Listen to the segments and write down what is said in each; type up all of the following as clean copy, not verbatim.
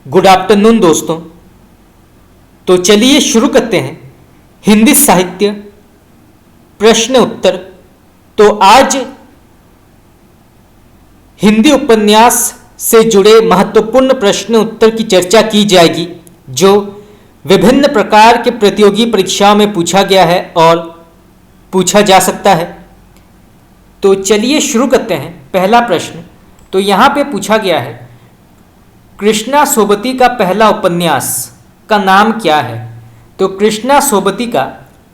Good afternoon दोस्तों। तो चलिए शुरू करते हैं हिंदी साहित्य प्रश्न उत्तर। तो आज हिंदी उपन्यास से जुड़े महत्वपूर्ण प्रश्न उत्तर की चर्चा की जाएगी जो विभिन्न प्रकार के प्रतियोगी परीक्षाओं में पूछा गया है और पूछा जा सकता है। तो चलिए शुरू करते हैं। पहला प्रश्न तो यहाँ पे पूछा गया है, कृष्णा सोबती का पहला उपन्यास का नाम क्या है। तो कृष्णा सोबती का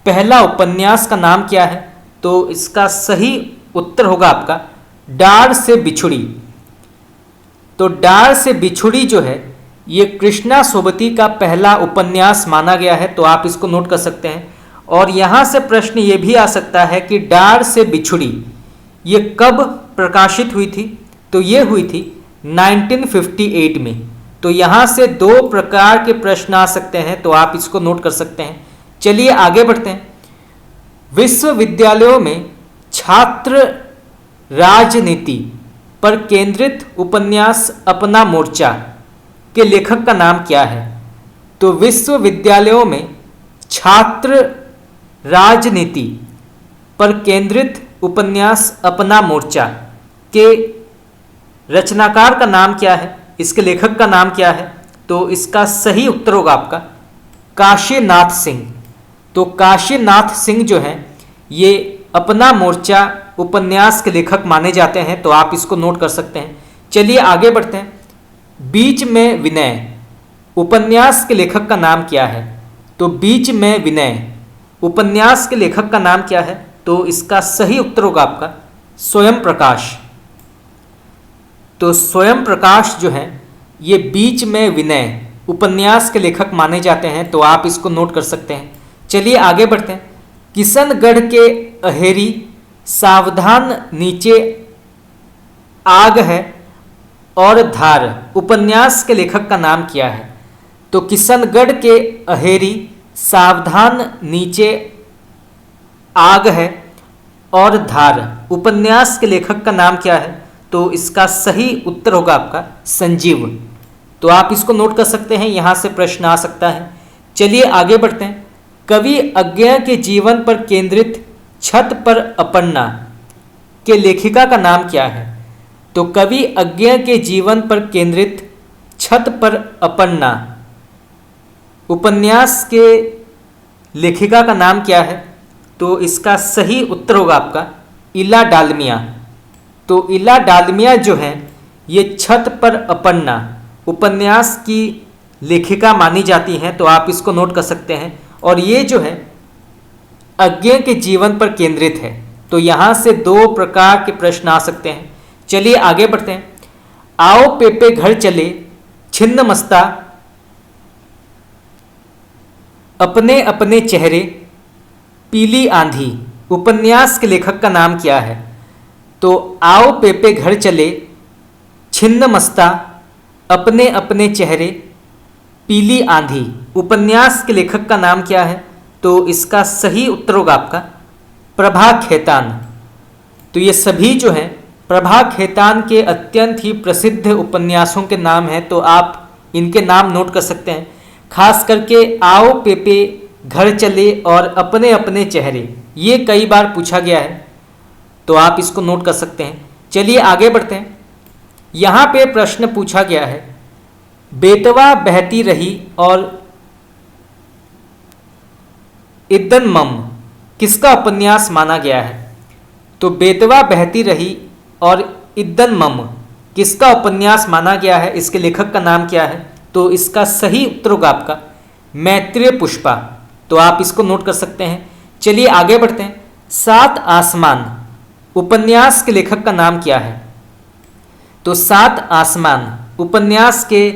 पहला उपन्यास का नाम क्या है? तो इसका सही उत्तर होगा आपका डार से बिछुड़ी। तो डार से बिछुड़ी जो है ये कृष्णा सोबती का पहला उपन्यास माना गया है। तो आप इसको नोट कर सकते हैं। और यहाँ से प्रश्न ये भी आ सकता है कि डार से बिछुड़ी ये कब प्रकाशित हुई थी? तो ये हुई थी 1958 में। तो यहाँ से दो प्रकार के प्रश्न आ सकते हैं, तो आप इसको नोट कर सकते हैं। चलिए आगे बढ़ते हैं। विश्वविद्यालयों में छात्र राजनीति पर केंद्रित उपन्यास अपना मोर्चा के लेखक का नाम क्या है? तो विश्वविद्यालयों में छात्र राजनीति पर केंद्रित उपन्यास अपना मोर्चा के रचनाकार का नाम क्या है? इसके लेखक का नाम क्या है? तो इसका सही उत्तर होगा आपका काशीनाथ सिंह। तो काशीनाथ सिंह जो है ये अपना मोर्चा उपन्यास के लेखक माने जाते हैं। तो आप इसको नोट कर सकते हैं। चलिए आगे बढ़ते हैं। बीच में विनय उपन्यास के लेखक का नाम क्या है? तो बीच में विनय उपन्यास के लेखक का नाम क्या है? तो इसका सही उत्तर होगा आपका स्वयं प्रकाश। तो स्वयं प्रकाश जो है ये बीच में विनय उपन्यास के लेखक माने जाते हैं। तो आप इसको नोट कर सकते हैं। चलिए आगे बढ़ते हैं। किशनगढ़ के अहेरी सावधान नीचे आग है और धार उपन्यास के लेखक का नाम क्या है? तो किशनगढ़ के अहेरी सावधान नीचे आग है और धार उपन्यास के लेखक का नाम क्या है? तो इसका सही उत्तर होगा आपका संजीव। तो आप इसको नोट कर सकते हैं। यहाँ से प्रश्न आ सकता है। चलिए आगे बढ़ते हैं। कवि अज्ञा के जीवन पर केंद्रित छत पर अपर्णा के लेखिका का नाम क्या है? तो कवि अज्ञा के जीवन पर केंद्रित छत पर अपर्णा उपन्यास के लेखिका का नाम क्या है? तो इसका सही उत्तर होगा आपका इला डालमिया। तो इला डालमिया जो है ये छत पर अपर्णा उपन्यास की लेखिका मानी जाती हैं। तो आप इसको नोट कर सकते हैं। और ये जो है अज्ञा के जीवन पर केंद्रित है। तो यहाँ से दो प्रकार के प्रश्न आ सकते हैं। चलिए आगे बढ़ते हैं। आओ पेपे घर चले छिन्न मस्ता अपने अपने चेहरे पीली आंधी उपन्यास के लेखक का नाम क्या है? तो आओ पेपे घर चले छिन्न मस्ता अपने अपने चेहरे पीली आंधी उपन्यास के लेखक का नाम क्या है? तो इसका सही उत्तर होगा आपका प्रभा खेतान। तो ये सभी जो हैं प्रभा खेतान के अत्यंत ही प्रसिद्ध उपन्यासों के नाम हैं। तो आप इनके नाम नोट कर सकते हैं। खास करके आओ पेपे घर चले और अपने अपने चेहरे ये कई बार पूछा गया है। तो आप इसको नोट कर सकते हैं। चलिए आगे बढ़ते हैं। यहाँ पे प्रश्न पूछा गया है, बेतवा बहती रही और इद्दन मम किसका उपन्यास माना गया है? तो बेतवा बहती रही और इद्दन मम किसका उपन्यास माना गया है? इसके लेखक का नाम क्या है? तो इसका सही उत्तर होगा आपका मैत्रेय पुष्पा। तो आप इसको नोट कर सकते हैं। चलिए आगे बढ़ते हैं। सात आसमान उपन्यास के लेखक का नाम क्या है? तो सात आसमान उपन्यास के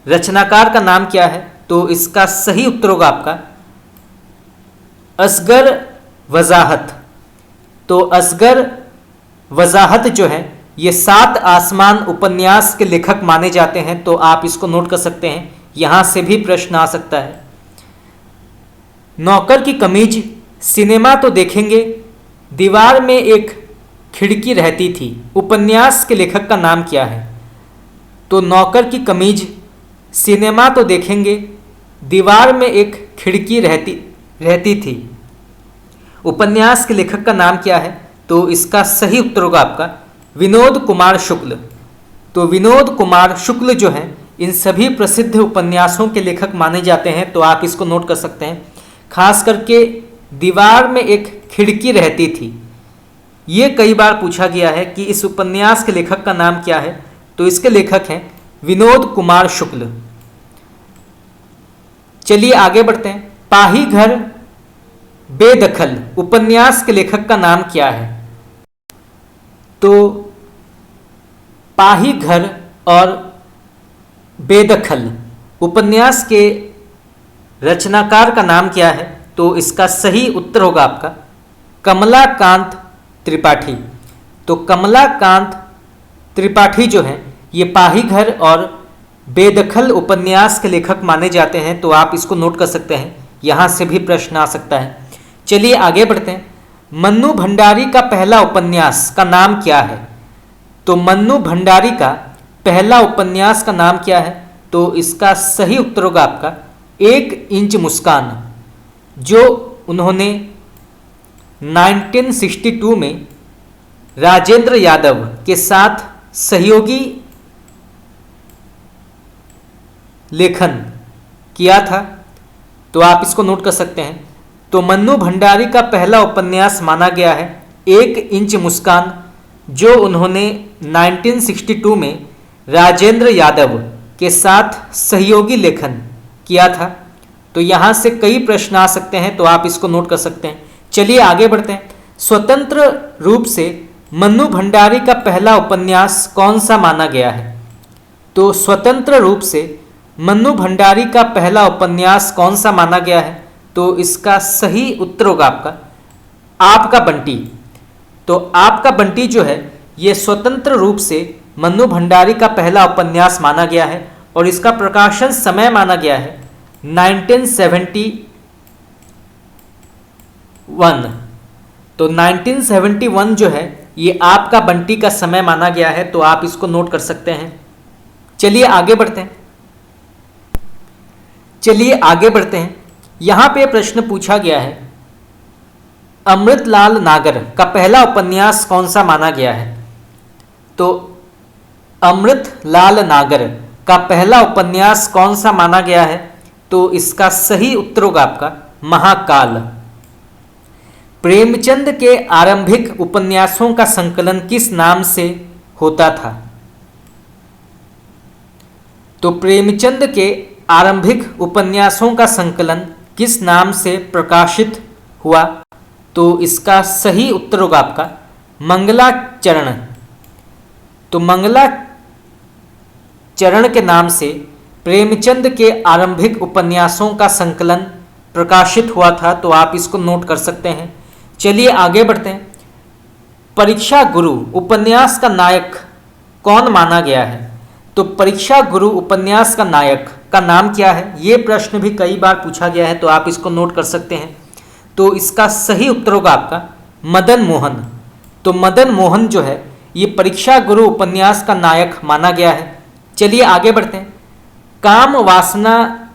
रचनाकार का नाम क्या है? तो इसका सही उत्तर होगा आपका असगर वजाहत। तो असगर वजाहत जो है ये सात आसमान उपन्यास के लेखक माने जाते हैं। तो आप इसको नोट कर सकते हैं। यहाँ से भी प्रश्न आ सकता है। नौकर की कमीज सिनेमा तो देखेंगे, दीवार में एक खिड़की रहती थी उपन्यास के लेखक का नाम क्या है? तो नौकर की कमीज सिनेमा तो देखेंगे, दीवार में एक खिड़की रहती थी। उपन्यास के लेखक का नाम क्या है? तो इसका सही उत्तर होगा आपका विनोद कुमार शुक्ल। तो विनोद कुमार शुक्ल जो हैं इन सभी प्रसिद्ध उपन्यासों के लेखक माने जाते हैं, तो आप इसको नोट कर सकते हैं। खास करके दीवार में एक खिड़की रहती थी, ये कई बार पूछा गया है कि इस उपन्यास के लेखक का नाम क्या है। तो इसके लेखक हैं विनोद कुमार शुक्ल। चलिए आगे बढ़ते हैं। पाही घर बेदखल उपन्यास के लेखक का नाम क्या है? तो पाही घर और बेदखल उपन्यास के रचनाकार का नाम क्या है? तो इसका सही उत्तर होगा आपका कमलाकांत त्रिपाठी। तो कमलाकांत त्रिपाठी जो हैं ये पाही घर और बेदखल उपन्यास के लेखक माने जाते हैं, तो आप इसको नोट कर सकते हैं, यहाँ से भी प्रश्न आ सकता है। चलिए आगे बढ़ते हैं। मन्नू भंडारी का पहला उपन्यास का नाम क्या है? तो मन्नू भंडारी का पहला उपन्यास का नाम क्या है? तो इसका सही उत्तर होगा आपका 1 इंच मुस्कान, जो उन्होंने 1962 में राजेंद्र यादव के साथ सहयोगी लेखन किया था। तो आप इसको नोट कर सकते हैं। तो मन्नू भंडारी का पहला उपन्यास माना गया है 1 इंच मुस्कान, जो उन्होंने 1962 में राजेंद्र यादव के साथ सहयोगी लेखन किया था। तो यहाँ से कई प्रश्न आ सकते हैं, तो आप इसको नोट कर सकते हैं। चलिए आगे बढ़ते हैं। स्वतंत्र रूप से मन्नू भंडारी का पहला उपन्यास कौन सा माना गया है? तो स्वतंत्र रूप से मन्नू भंडारी का पहला उपन्यास कौन सा माना गया है? तो इसका सही उत्तर होगा आपका बंटी। तो आपका बंटी जो है ये स्वतंत्र रूप से मन्नू भंडारी का पहला उपन्यास माना गया है और इसका प्रकाशन समय माना गया है 1971। तो 1971 जो है ये आपका बंटी का समय माना गया है, तो आप इसको नोट कर सकते हैं। चलिए आगे बढ़ते हैं। यहाँ पे प्रश्न पूछा गया है अमृतलाल नागर का पहला उपन्यास कौन सा माना गया है? तो अमृतलाल नागर का पहला उपन्यास कौन सा माना गया है? तो इसका सही उत्तर होगा आपका महाकाल। प्रेमचंद के आरंभिक उपन्यासों का संकलन किस नाम से होता था? तो प्रेमचंद के आरंभिक उपन्यासों का संकलन किस नाम से प्रकाशित हुआ? तो इसका सही उत्तर होगा आपका मंगलाचरण। तो मंगलाचरण के नाम से प्रेमचंद के आरंभिक उपन्यासों का संकलन प्रकाशित हुआ था, तो आप इसको नोट कर सकते हैं। चलिए आगे बढ़ते हैं। परीक्षा गुरु उपन्यास का नायक कौन माना गया है? तो परीक्षा गुरु उपन्यास का नायक का नाम क्या है? ये प्रश्न भी कई बार पूछा गया है, तो आप इसको नोट कर सकते हैं। तो इसका सही उत्तर होगा आपका मदन मोहन। तो मदन मोहन जो है ये परीक्षा गुरु उपन्यास का नायक माना गया है। चलिए आगे बढ़ते हैं। काम वासना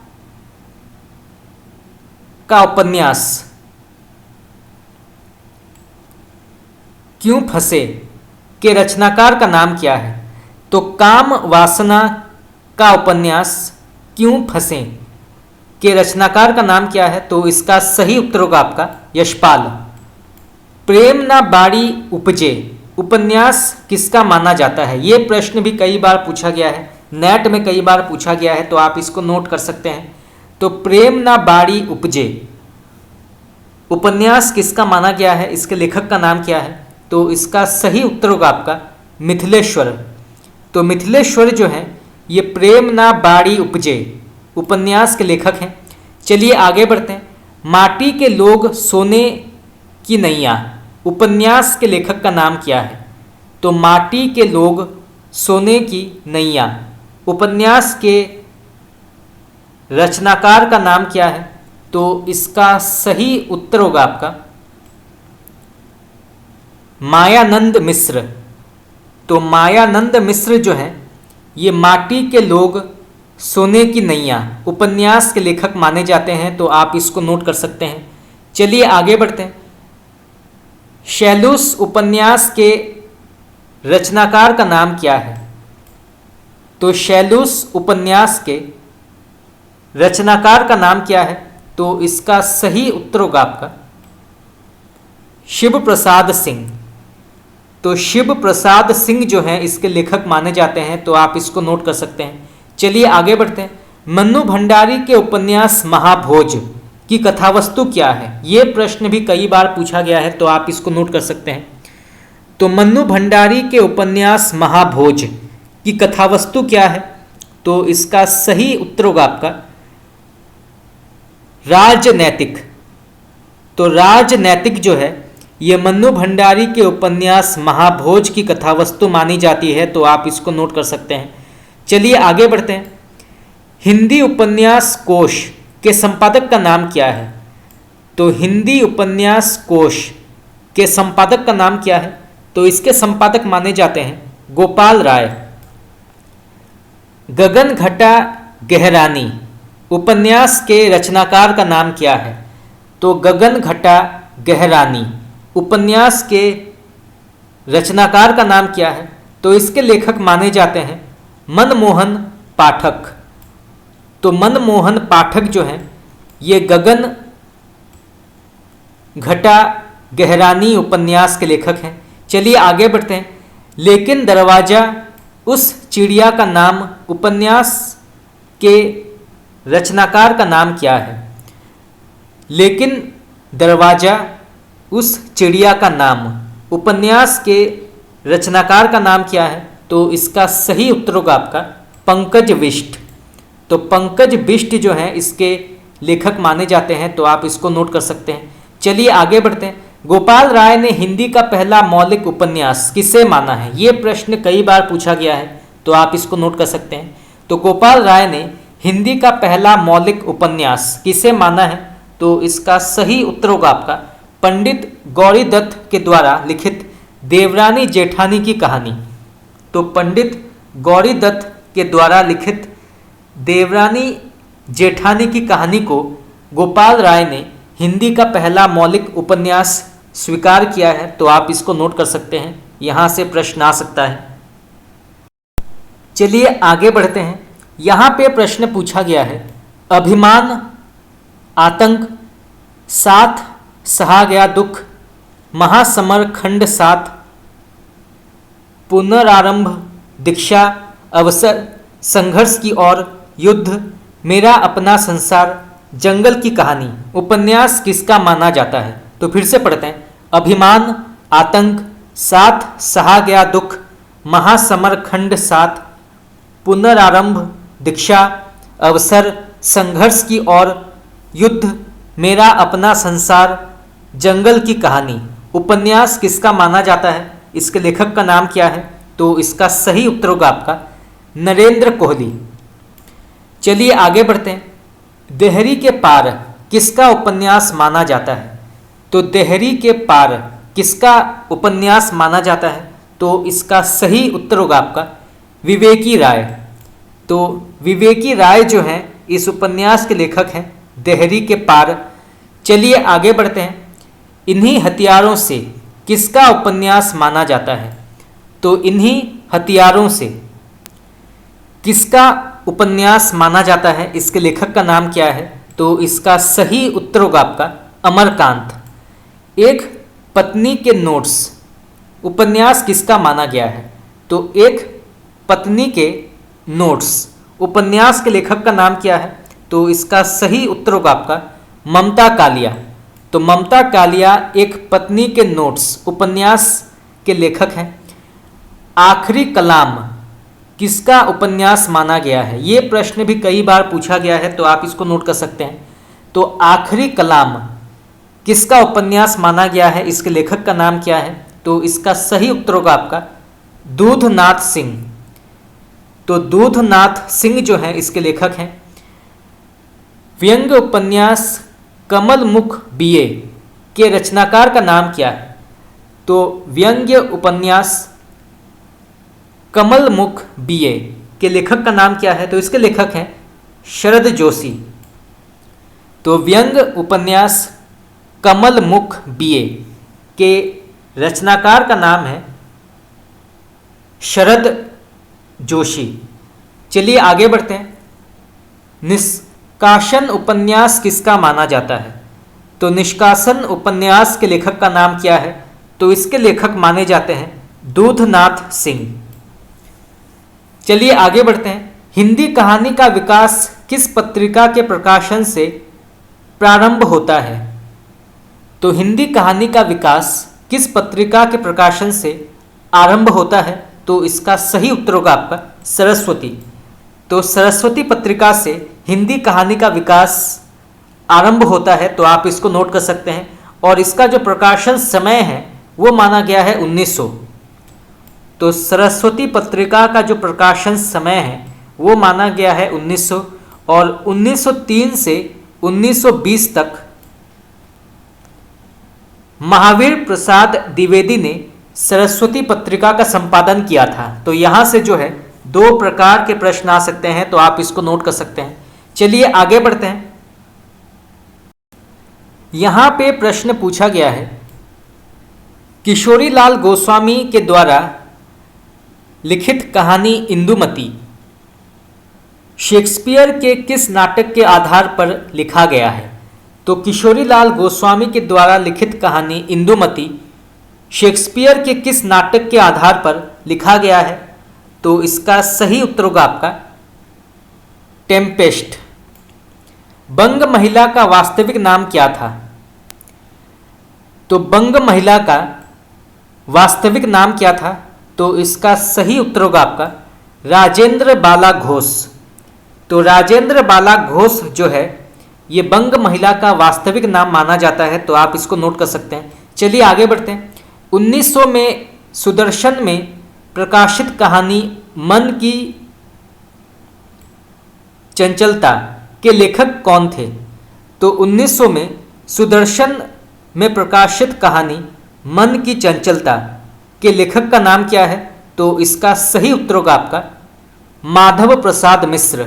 का उपन्यास क्यों फंसे के रचनाकार का नाम क्या है? तो काम वासना का उपन्यास क्यों फंसे के रचनाकार का नाम क्या है? तो इसका सही उत्तर होगा आपका यशपाल। प्रेम ना बाड़ी उपजे उपन्यास किसका माना जाता है? ये प्रश्न भी कई बार पूछा गया है, नेट में कई बार पूछा गया है, तो आप इसको नोट कर सकते हैं। तो प्रेम ना बाड़ी उपजे उपन्यास किसका माना गया है? इसके लेखक का नाम क्या है? तो इसका सही उत्तर होगा आपका मिथिलेश्वर। तो मिथिलेश्वर जो है ये प्रेम ना बाड़ी उपजे उपन्यास के लेखक हैं। चलिए आगे बढ़ते हैं। माटी के लोग सोने की नैया उपन्यास के लेखक का नाम क्या है? तो माटी के लोग सोने की नैया उपन्यास के रचनाकार का नाम क्या है? तो इसका सही उत्तर होगा आपका मायानंद मिश्र। तो मायानंद मिश्र जो है ये माटी के लोग सोने की नैया उपन्यास के लेखक माने जाते हैं, तो आप इसको नोट कर सकते हैं। चलिए आगे बढ़ते हैं। शैलूस उपन्यास के रचनाकार का नाम क्या है? तो शैलूस उपन्यास के रचनाकार का नाम क्या है? तो इसका सही उत्तर होगा आपका शिव प्रसाद सिंह। तो शिव प्रसाद सिंह जो हैं इसके लेखक माने जाते हैं, तो आप इसको नोट कर सकते हैं। चलिए आगे बढ़ते हैं। मन्नू भंडारी के उपन्यास महाभोज की कथावस्तु क्या है? ये प्रश्न भी कई बार पूछा गया है, तो आप इसको नोट कर सकते हैं। तो मन्नू भंडारी के उपन्यास महाभोज की कथावस्तु क्या है? तो इसका सही उत्तर होगा आपका राजनैतिक। तो राजनैतिक जो है ये मन्नू भंडारी के उपन्यास महाभोज की कथावस्तु मानी जाती है, तो आप इसको नोट कर सकते हैं। चलिए आगे बढ़ते हैं। हिंदी उपन्यास कोश के संपादक का नाम क्या है? तो हिंदी उपन्यास कोश के संपादक का नाम क्या है? तो इसके संपादक माने जाते हैं गोपाल राय। गगन घटा गहरानी उपन्यास के रचनाकार का नाम क्या है? तो गगन घटा गहरानी उपन्यास के रचनाकार का नाम क्या है? तो इसके लेखक माने जाते हैं मनमोहन पाठक। तो मनमोहन पाठक जो हैं ये गगन घटा गहरानी उपन्यास के लेखक हैं। चलिए आगे बढ़ते हैं। लेकिन दरवाजा उस चिड़िया का नाम उपन्यास के रचनाकार का नाम क्या है? लेकिन दरवाजा उस चिड़िया का नाम उपन्यास के रचनाकार का नाम क्या है? तो इसका सही उत्तर होगा आपका पंकज बिष्ट। तो पंकज बिष्ट जो हैं इसके लेखक माने जाते हैं, तो आप इसको नोट कर सकते हैं। चलिए आगे बढ़ते हैं। गोपाल राय ने हिंदी का पहला मौलिक उपन्यास किसे माना है? ये प्रश्न कई बार पूछा गया है, तो आप इसको नोट कर सकते हैं। तो गोपाल राय ने हिंदी का पहला मौलिक उपन्यास किसे माना है? तो इसका सही उत्तर होगा आपका पंडित गौरी दत्त के द्वारा लिखित देवरानी जेठानी की कहानी। तो पंडित गौरी दत्त के द्वारा लिखित देवरानी जेठानी की कहानी को गोपाल राय ने हिंदी का पहला मौलिक उपन्यास स्वीकार किया है, तो आप इसको नोट कर सकते हैं। यहाँ से प्रश्न आ सकता है। चलिए आगे बढ़ते हैं। यहाँ पे प्रश्न पूछा गया है अभिमान, आतंक, साथ सहा गया दुख, महासमर खंड 7, पुनरारंभ, दीक्षा, अवसर, संघर्ष की ओर, युद्ध, मेरा अपना संसार, जंगल की कहानी उपन्यास किसका माना जाता है? तो फिर से पढ़ते हैं। अभिमान, आतंक, साथ सहा गया दुख, महासमर खंड 7, पुनरारंभ, दीक्षा, अवसर, संघर्ष की ओर, युद्ध, मेरा अपना संसार, जंगल की कहानी उपन्यास किसका माना जाता है? इसके लेखक का नाम क्या है? तो इसका सही उत्तर होगा आपका नरेंद्र कोहली। चलिए आगे बढ़ते हैं। देहरी के पार किसका उपन्यास माना जाता है? तो देहरी के पार किसका उपन्यास माना जाता है? तो इसका सही उत्तर होगा आपका विवेकी राय। तो विवेकी राय जो हैं इस उपन्यास के लेखक हैं देहरी के पार। चलिए आगे बढ़ते हैं। इन्हीं हथियारों से किसका उपन्यास माना जाता है? तो इन्हीं हथियारों से किसका उपन्यास माना जाता है? इसके लेखक का नाम क्या है? तो इसका सही उत्तर होगा आपका अमरकांत। एक पत्नी के नोट्स उपन्यास किसका माना गया है? तो एक पत्नी के नोट्स उपन्यास के लेखक का नाम क्या है? तो इसका सही उत्तर होगा आपका ममता कालिया। तो ममता कालिया एक पत्नी के नोट्स उपन्यास के लेखक हैं। आखिरी कलाम किसका उपन्यास माना गया है? ये प्रश्न भी कई बार पूछा गया है, तो आप इसको नोट कर सकते हैं। तो आखिरी कलाम किसका उपन्यास माना गया है? इसके लेखक का नाम क्या है? तो इसका सही उत्तर होगा आपका दूधनाथ सिंह। तो दूधनाथ सिंह जो है इसके लेखक हैं। व्यंग्य उपन्यास कमल मुख बीए के रचनाकार का नाम क्या है? तो व्यंग्य उपन्यास कमल मुख बीए के लेखक का नाम क्या है? तो इसके लेखक हैं शरद जोशी। तो व्यंग उपन्यास कमल मुख बीए के रचनाकार का नाम है शरद जोशी। चलिए आगे बढ़ते हैं। निष्कासन उपन्यास किसका माना जाता है? तो निष्कासन उपन्यास के लेखक का नाम क्या है? तो इसके लेखक माने जाते हैं दूधनाथ सिंह। चलिए आगे बढ़ते हैं। हिंदी कहानी का विकास किस पत्रिका के प्रकाशन से प्रारंभ होता है? तो हिंदी कहानी का विकास किस पत्रिका के प्रकाशन से आरंभ होता है? तो इसका सही उत्तर होगा आपका सरस्वती। तो सरस्वती पत्रिका से हिंदी कहानी का विकास आरंभ होता है, तो आप इसको नोट कर सकते हैं। और इसका जो प्रकाशन समय है वो माना गया है 1900। तो सरस्वती पत्रिका का जो प्रकाशन समय है वो माना गया है 1900। और 1903 से 1920 तक महावीर प्रसाद द्विवेदी ने सरस्वती पत्रिका का संपादन किया था। तो यहाँ से जो है 2 प्रकार के प्रश्न आ सकते हैं, तो आप इसको नोट कर सकते हैं। चलिए आगे बढ़ते हैं। यहाँ पे प्रश्न पूछा गया है किशोरीलाल गोस्वामी के द्वारा लिखित कहानी इंदुमती शेक्सपियर के किस नाटक के आधार पर लिखा गया है? तो किशोरीलाल गोस्वामी के द्वारा लिखित कहानी इंदुमती शेक्सपियर के किस नाटक के आधार पर लिखा गया है? तो इसका सही उत्तर होगा आपका टेम्पेस्ट। बंग महिला का वास्तविक नाम क्या था? तो बंग महिला का वास्तविक नाम क्या था? तो इसका सही उत्तर होगा आपका राजेंद्र बाला घोष। तो राजेंद्र बाला घोष जो है ये बंग महिला का वास्तविक नाम माना जाता है, तो आप इसको नोट कर सकते हैं। चलिए आगे बढ़ते हैं। 1900 में सुदर्शन में प्रकाशित कहानी मन की चंचलता के लेखक कौन थे? तो 1900 में सुदर्शन में प्रकाशित कहानी मन की चंचलता के लेखक का नाम क्या है? तो इसका सही उत्तर होगा आपका माधव प्रसाद मिश्र।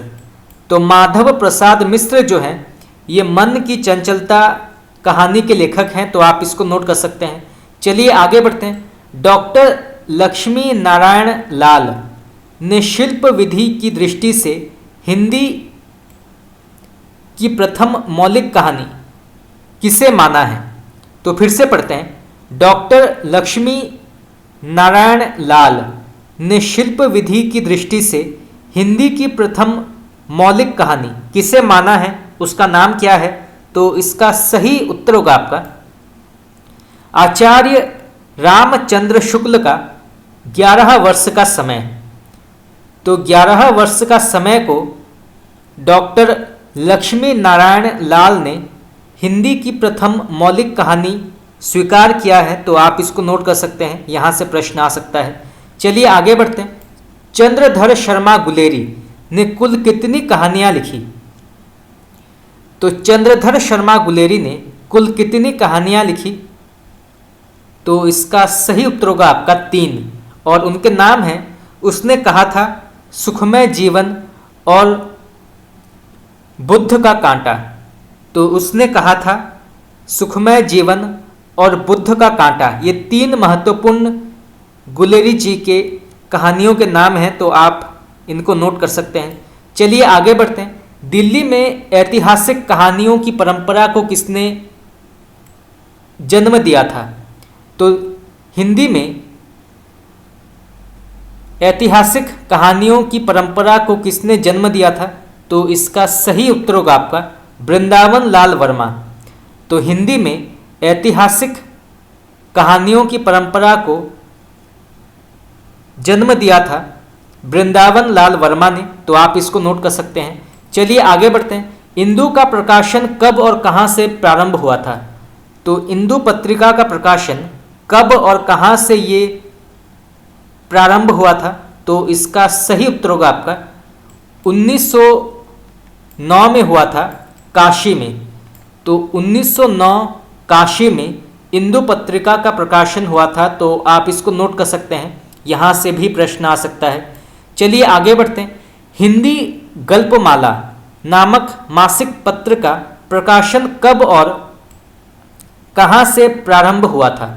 तो माधव प्रसाद मिश्र जो हैं ये मन की चंचलता कहानी के लेखक हैं, तो आप इसको नोट कर सकते हैं। चलिए आगे बढ़ते हैं। डॉक्टर लक्ष्मी नारायण लाल ने शिल्प विधि की दृष्टि से हिंदी की प्रथम मौलिक कहानी किसे माना है? तो फिर से पढ़ते हैं। डॉक्टर लक्ष्मी नारायण लाल ने शिल्प विधि की दृष्टि से हिंदी की प्रथम मौलिक कहानी किसे माना है? उसका नाम क्या है? तो इसका सही उत्तर होगा आपका आचार्य रामचंद्र शुक्ल का 11 वर्ष का समय। तो 11 वर्ष का समय को डॉक्टर लक्ष्मी नारायण लाल ने हिंदी की प्रथम मौलिक कहानी स्वीकार किया है, तो आप इसको नोट कर सकते हैं। यहाँ से प्रश्न आ सकता है। चलिए आगे बढ़ते हैं। चंद्रधर शर्मा गुलेरी ने कुल कितनी कहानियाँ लिखी? तो चंद्रधर शर्मा गुलेरी ने कुल कितनी कहानियाँ लिखी? तो इसका सही उत्तर होगा आपका 3। और उनके नाम हैं, उसने कहा था सुखमय जीवन और बुद्ध का कांटा। तो उसने कहा था सुखमय जीवन और बुद्ध का कांटा, ये 3 महत्वपूर्ण गुलेरी जी के कहानियों के नाम हैं, तो आप इनको नोट कर सकते हैं। चलिए आगे बढ़ते हैं। दिल्ली में ऐतिहासिक कहानियों की परंपरा को किसने जन्म दिया था? तो हिंदी में ऐतिहासिक कहानियों की परंपरा को किसने जन्म दिया था? तो इसका सही उत्तर होगा आपका वृंदावन लाल वर्मा। तो हिंदी में ऐतिहासिक कहानियों की परंपरा को जन्म दिया था वृंदावन लाल वर्मा ने, तो आप इसको नोट कर सकते हैं। चलिए आगे बढ़ते हैं। इंदु का प्रकाशन कब और कहां से प्रारंभ हुआ था? तो इंदु पत्रिका का प्रकाशन कब और कहां से ये प्रारंभ हुआ था? तो इसका सही उत्तर होगा आपका 1909 में हुआ था काशी में। तो 1909 काशी में इंदु पत्रिका का प्रकाशन हुआ था, तो आप इसको नोट कर सकते हैं। यहाँ से भी प्रश्न आ सकता है। चलिए आगे बढ़ते हैं। हिंदी गल्पमाला नामक मासिक पत्र का प्रकाशन कब और कहाँ से प्रारंभ हुआ था?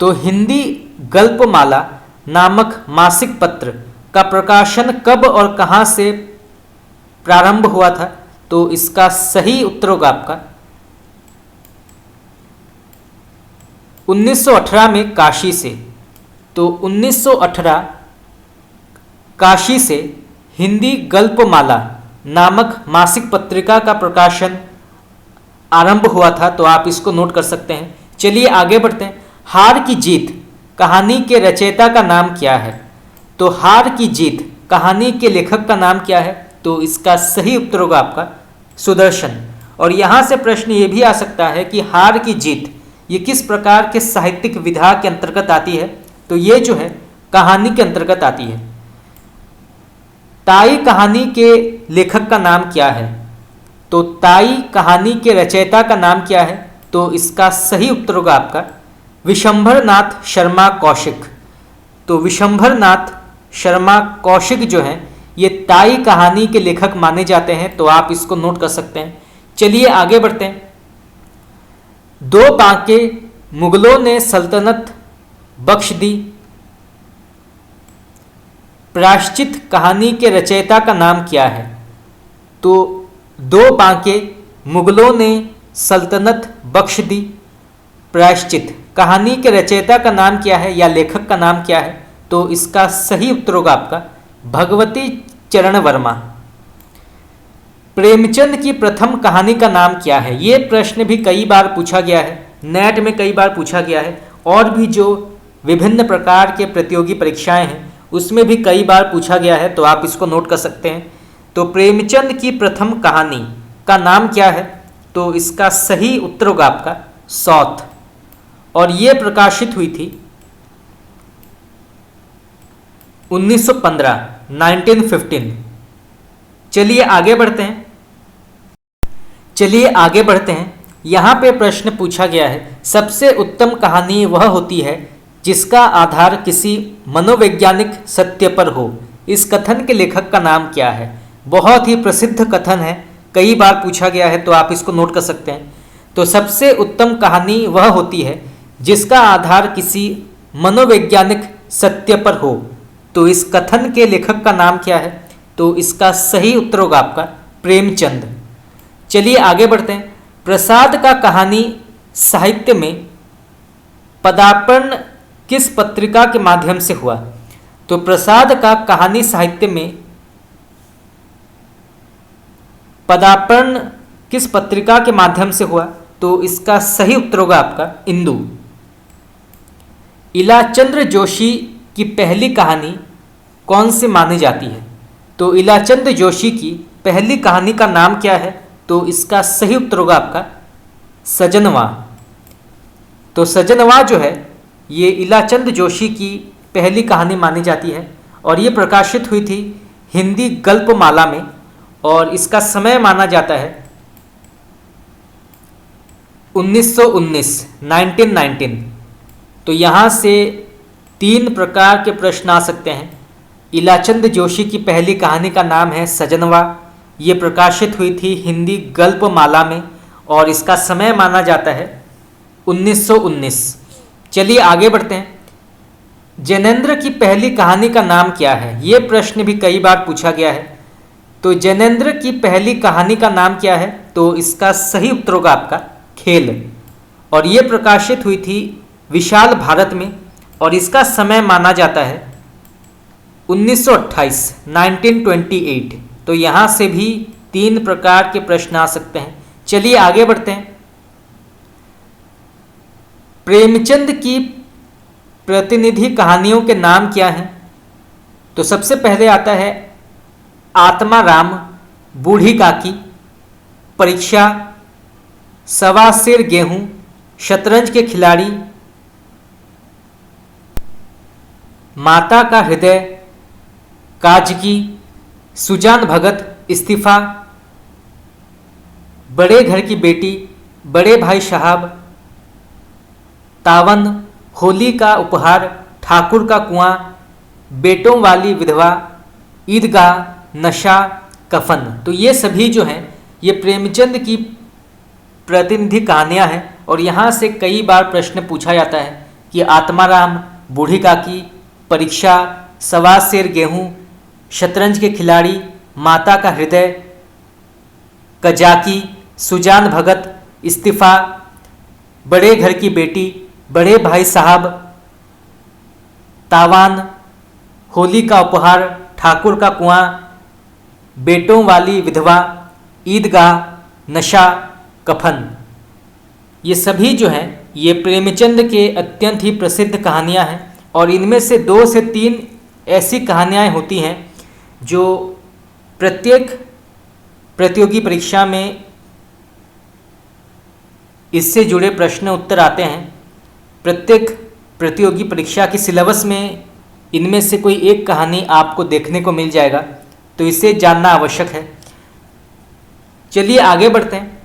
तो हिंदी गल्पमाला नामक मासिक पत्र का प्रकाशन कब और कहाँ से प्रारंभ हुआ था? तो इसका सही उत्तर होगा आपका 1918 में काशी से। तो 1918 काशी से हिंदी गल्पमाला नामक मासिक पत्रिका का प्रकाशन आरंभ हुआ था। तो आप इसको नोट कर सकते हैं। चलिए आगे बढ़ते हैं। हार की जीत कहानी के रचयिता का नाम क्या है? तो हार की जीत कहानी के लेखक का नाम क्या है? तो इसका सही उत्तर होगा आपका सुदर्शन। और यहाँ से प्रश्न ये भी आ सकता है कि हार की जीत ये किस प्रकार के साहित्यिक विधा के अंतर्गत आती है? तो ये जो है कहानी के अंतर्गत आती है। ताई कहानी के लेखक का नाम क्या है? तो ताई कहानी के रचयिता का नाम क्या है? तो इसका सही उत्तर होगा आपका विशंभरनाथ शर्मा कौशिक। तो विशंभरनाथ शर्मा कौशिक जो हैं ये ताई कहानी के लेखक माने जाते हैं। तो आप इसको नोट कर सकते हैं। चलिए आगे बढ़ते हैं। दो बांके मुगलों ने सल्तनत बख्श दी। प्रायश्चित कहानी के रचयिता का नाम क्या है? तो दो बांके मुगलों ने सल्तनत बख्श दी। प्रायश्चित कहानी के रचयिता का नाम क्या है या लेखक का नाम क्या है? तो इसका सही उत्तर होगा आपका भगवती चरण वर्मा। प्रेमचंद की प्रथम कहानी का नाम क्या है? ये प्रश्न भी कई बार पूछा गया है, नेट में कई बार पूछा गया है, और भी जो विभिन्न प्रकार के प्रतियोगी परीक्षाएं हैं उसमें भी कई बार पूछा गया है। तो आप इसको नोट कर सकते हैं। तो प्रेमचंद की प्रथम कहानी का नाम क्या है? तो इसका सही उत्तर होगा आपका सौत। और ये प्रकाशित हुई थी 1915। चलिए आगे बढ़ते हैं। यहाँ पे प्रश्न पूछा गया है सबसे उत्तम कहानी वह होती है जिसका आधार किसी मनोवैज्ञानिक सत्य पर हो। इस कथन के लेखक का नाम क्या है? बहुत ही प्रसिद्ध कथन है, कई बार पूछा गया है। तो आप इसको नोट कर सकते हैं। तो सबसे उत्तम कहानी वह होती है जिसका आधार किसी मनोवैज्ञानिक सत्य पर हो। तो इस कथन के लेखक का नाम क्या है? तो इसका सही उत्तर होगा आपका प्रेमचंद। चलिए आगे बढ़ते हैं। प्रसाद का कहानी साहित्य में पदार्पण किस पत्रिका के माध्यम से हुआ? तो प्रसाद का कहानी साहित्य में पदार्पण किस पत्रिका के माध्यम से हुआ? तो इसका सही उत्तर होगा आपका इंदु। इलाचंद्र जोशी की पहली कहानी कौन सी मानी जाती है? तो इलाचंद्र जोशी की पहली कहानी का नाम क्या है? तो इसका सही उत्तर होगा आपका सजनवा। तो सजनवा जो है ये इलाचंद जोशी की पहली कहानी मानी जाती है और ये प्रकाशित हुई थी हिंदी गल्पमाला में और इसका समय माना जाता है 1919। तो यहाँ से 3 प्रकार के प्रश्न आ सकते हैं। इलाचंद जोशी की पहली कहानी का नाम है सजनवा, ये प्रकाशित हुई थी हिंदी गल्पमाला में और इसका समय माना जाता है 1919। चलिए आगे बढ़ते हैं। जैनेन्द्र की पहली कहानी का नाम क्या है? ये प्रश्न भी कई बार पूछा गया है। तो जैनेन्द्र की पहली कहानी का नाम क्या है? तो इसका सही उत्तर होगा आपका खेल और ये प्रकाशित हुई थी विशाल भारत में और इसका समय माना जाता है 1928। तो यहाँ से भी 3 प्रकार के प्रश्न आ सकते हैं। चलिए आगे बढ़ते हैं। प्रेमचंद की प्रतिनिधि कहानियों के नाम क्या हैं? तो सबसे पहले आता है आत्मा राम, बूढ़ी काकी, परीक्षा, सवा सिर गेहूं, शतरंज के खिलाड़ी, माता का हृदय, काजकी, सुजान भगत, इस्तीफा, बड़े घर की बेटी, बड़े भाई साहब, तावन, होली का उपहार, ठाकुर का कुआं, बेटों वाली विधवा, ईदगाह, नशा, कफन। तो ये सभी जो हैं ये प्रेमचंद की प्रतिनिधि कहानियाँ हैं और यहाँ से कई बार प्रश्न पूछा जाता है कि आत्माराम, बूढ़ी काकी, परीक्षा, सवा सेर गेहूँ, शतरंज के खिलाड़ी, माता का हृदय, कजाकी, सुजान भगत, इस्तीफा, बड़े घर की बेटी, बड़े भाई साहब, तावान, होली का उपहार, ठाकुर का कुआं, बेटों वाली विधवा, ईदगाह, नशा, कफन। ये सभी जो हैं ये प्रेमचंद के अत्यंत ही प्रसिद्ध कहानियाँ हैं और इनमें से 2 से 3 ऐसी कहानियाँ होती हैं जो प्रत्येक प्रतियोगी परीक्षा में इससे जुड़े प्रश्न उत्तर आते हैं। प्रत्येक प्रतियोगी परीक्षा की सिलेबस में इनमें से कोई एक कहानी आपको देखने को मिल जाएगा, तो इसे जानना आवश्यक है। चलिए आगे बढ़ते हैं।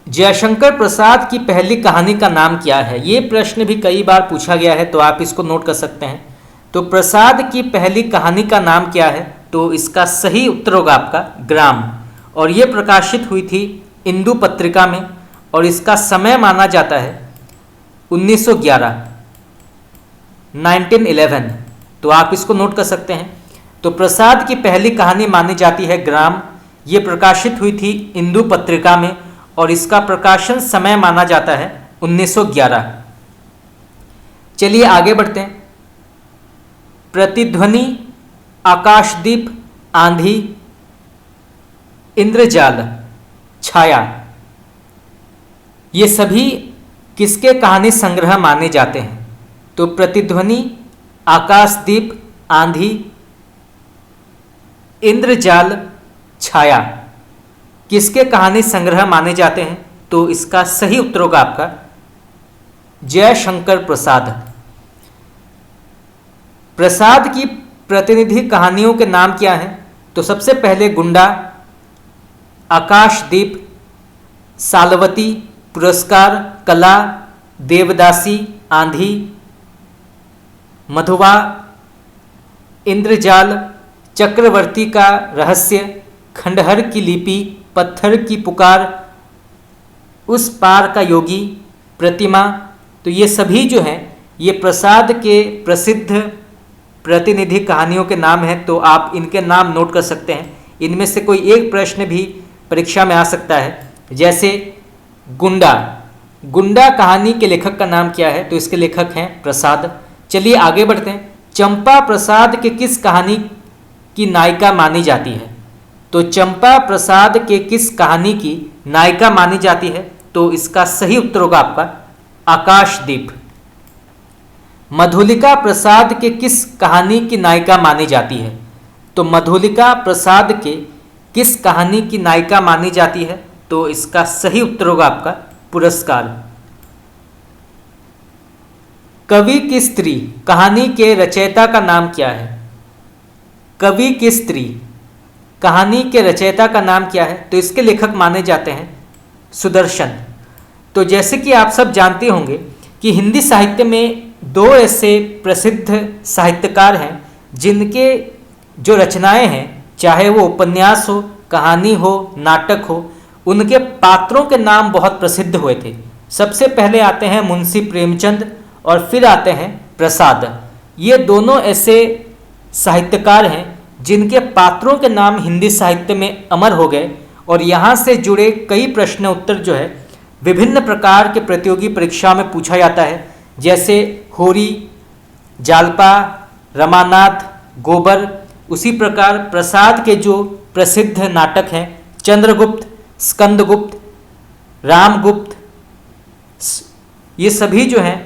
जयशंकर प्रसाद की पहली कहानी का नाम क्या है? ये प्रश्न भी कई बार पूछा गया है, तो आप इसको नोट कर सकते हैं। तो प्रसाद की पहली कहानी का नाम क्या है? तो इसका सही उत्तर होगा आपका ग्राम, और ये प्रकाशित हुई थी इंदु पत्रिका में और इसका समय माना जाता है 1911, 1911। तो आप इसको नोट कर सकते हैं। तो प्रसाद की पहली कहानी मानी जाती है ग्राम, ये प्रकाशित हुई थी इंदु पत्रिका में और इसका प्रकाशन समय माना जाता है 1911। चलिए आगे बढ़ते हैं। प्रतिध्वनि, आकाशदीप, आंधी, इंद्रजाल, छाया, ये सभी किसके कहानी संग्रह माने जाते हैं? तो प्रतिध्वनि, आकाशदीप, आंधी, इंद्रजाल, छाया किसके कहानी संग्रह माने जाते हैं? तो इसका सही उत्तर होगा आपका जयशंकर प्रसाद। प्रसाद की प्रतिनिधि कहानियों के नाम क्या हैं? तो सबसे पहले गुंडा, आकाशदीप, सालवती, पुरस्कार, कला, देवदासी, आंधी, मधुवा, इंद्रजाल, चक्रवर्ती का रहस्य, खंडहर की लिपि, पत्थर की पुकार, उस पार का योगी, प्रतिमा। तो ये सभी जो हैं ये प्रसाद के प्रसिद्ध प्रतिनिधि कहानियों के नाम हैं, तो आप इनके नाम नोट कर सकते हैं। इनमें से कोई एक प्रश्न भी परीक्षा में आ सकता है, जैसे गुंडा। गुंडा कहानी के लेखक का नाम क्या है? तो इसके लेखक हैं प्रसाद। चलिए आगे बढ़ते हैं। चंपा प्रसाद के किस कहानी की नायिका मानी जाती है? तो चंपा प्रसाद के किस कहानी की नायिका मानी जाती है? तो इसका सही उत्तर होगा आपका आकाशदीप। मधुलिका प्रसाद के किस कहानी की नायिका मानी जाती है? तो मधुलिका प्रसाद के किस कहानी की नायिका मानी जाती है? तो इसका सही उत्तर होगा आपका पुरस्कार। कवि की स्त्री कहानी के रचयिता का नाम क्या है? कवि की स्त्री कहानी के रचयिता का नाम क्या है? तो इसके लेखक माने जाते हैं सुदर्शन। तो जैसे कि आप सब जानते होंगे कि हिंदी साहित्य में 2 ऐसे प्रसिद्ध साहित्यकार हैं जिनके जो रचनाएं हैं, चाहे वो उपन्यास हो, कहानी हो, नाटक हो, उनके पात्रों के नाम बहुत प्रसिद्ध हुए थे। सबसे पहले आते हैं मुंशी प्रेमचंद और फिर आते हैं प्रसाद। ये दोनों ऐसे साहित्यकार हैं जिनके पात्रों के नाम हिंदी साहित्य में अमर हो गए और यहाँ से जुड़े कई प्रश्न उत्तर जो है विभिन्न प्रकार के प्रतियोगी परीक्षा में पूछा जाता है, जैसे होरी, जालपा, रमानाथ, गोबर। उसी प्रकार प्रसाद के जो प्रसिद्ध नाटक हैं चंद्रगुप्त, स्कंदगुप्त, रामगुप्त, ये सभी जो हैं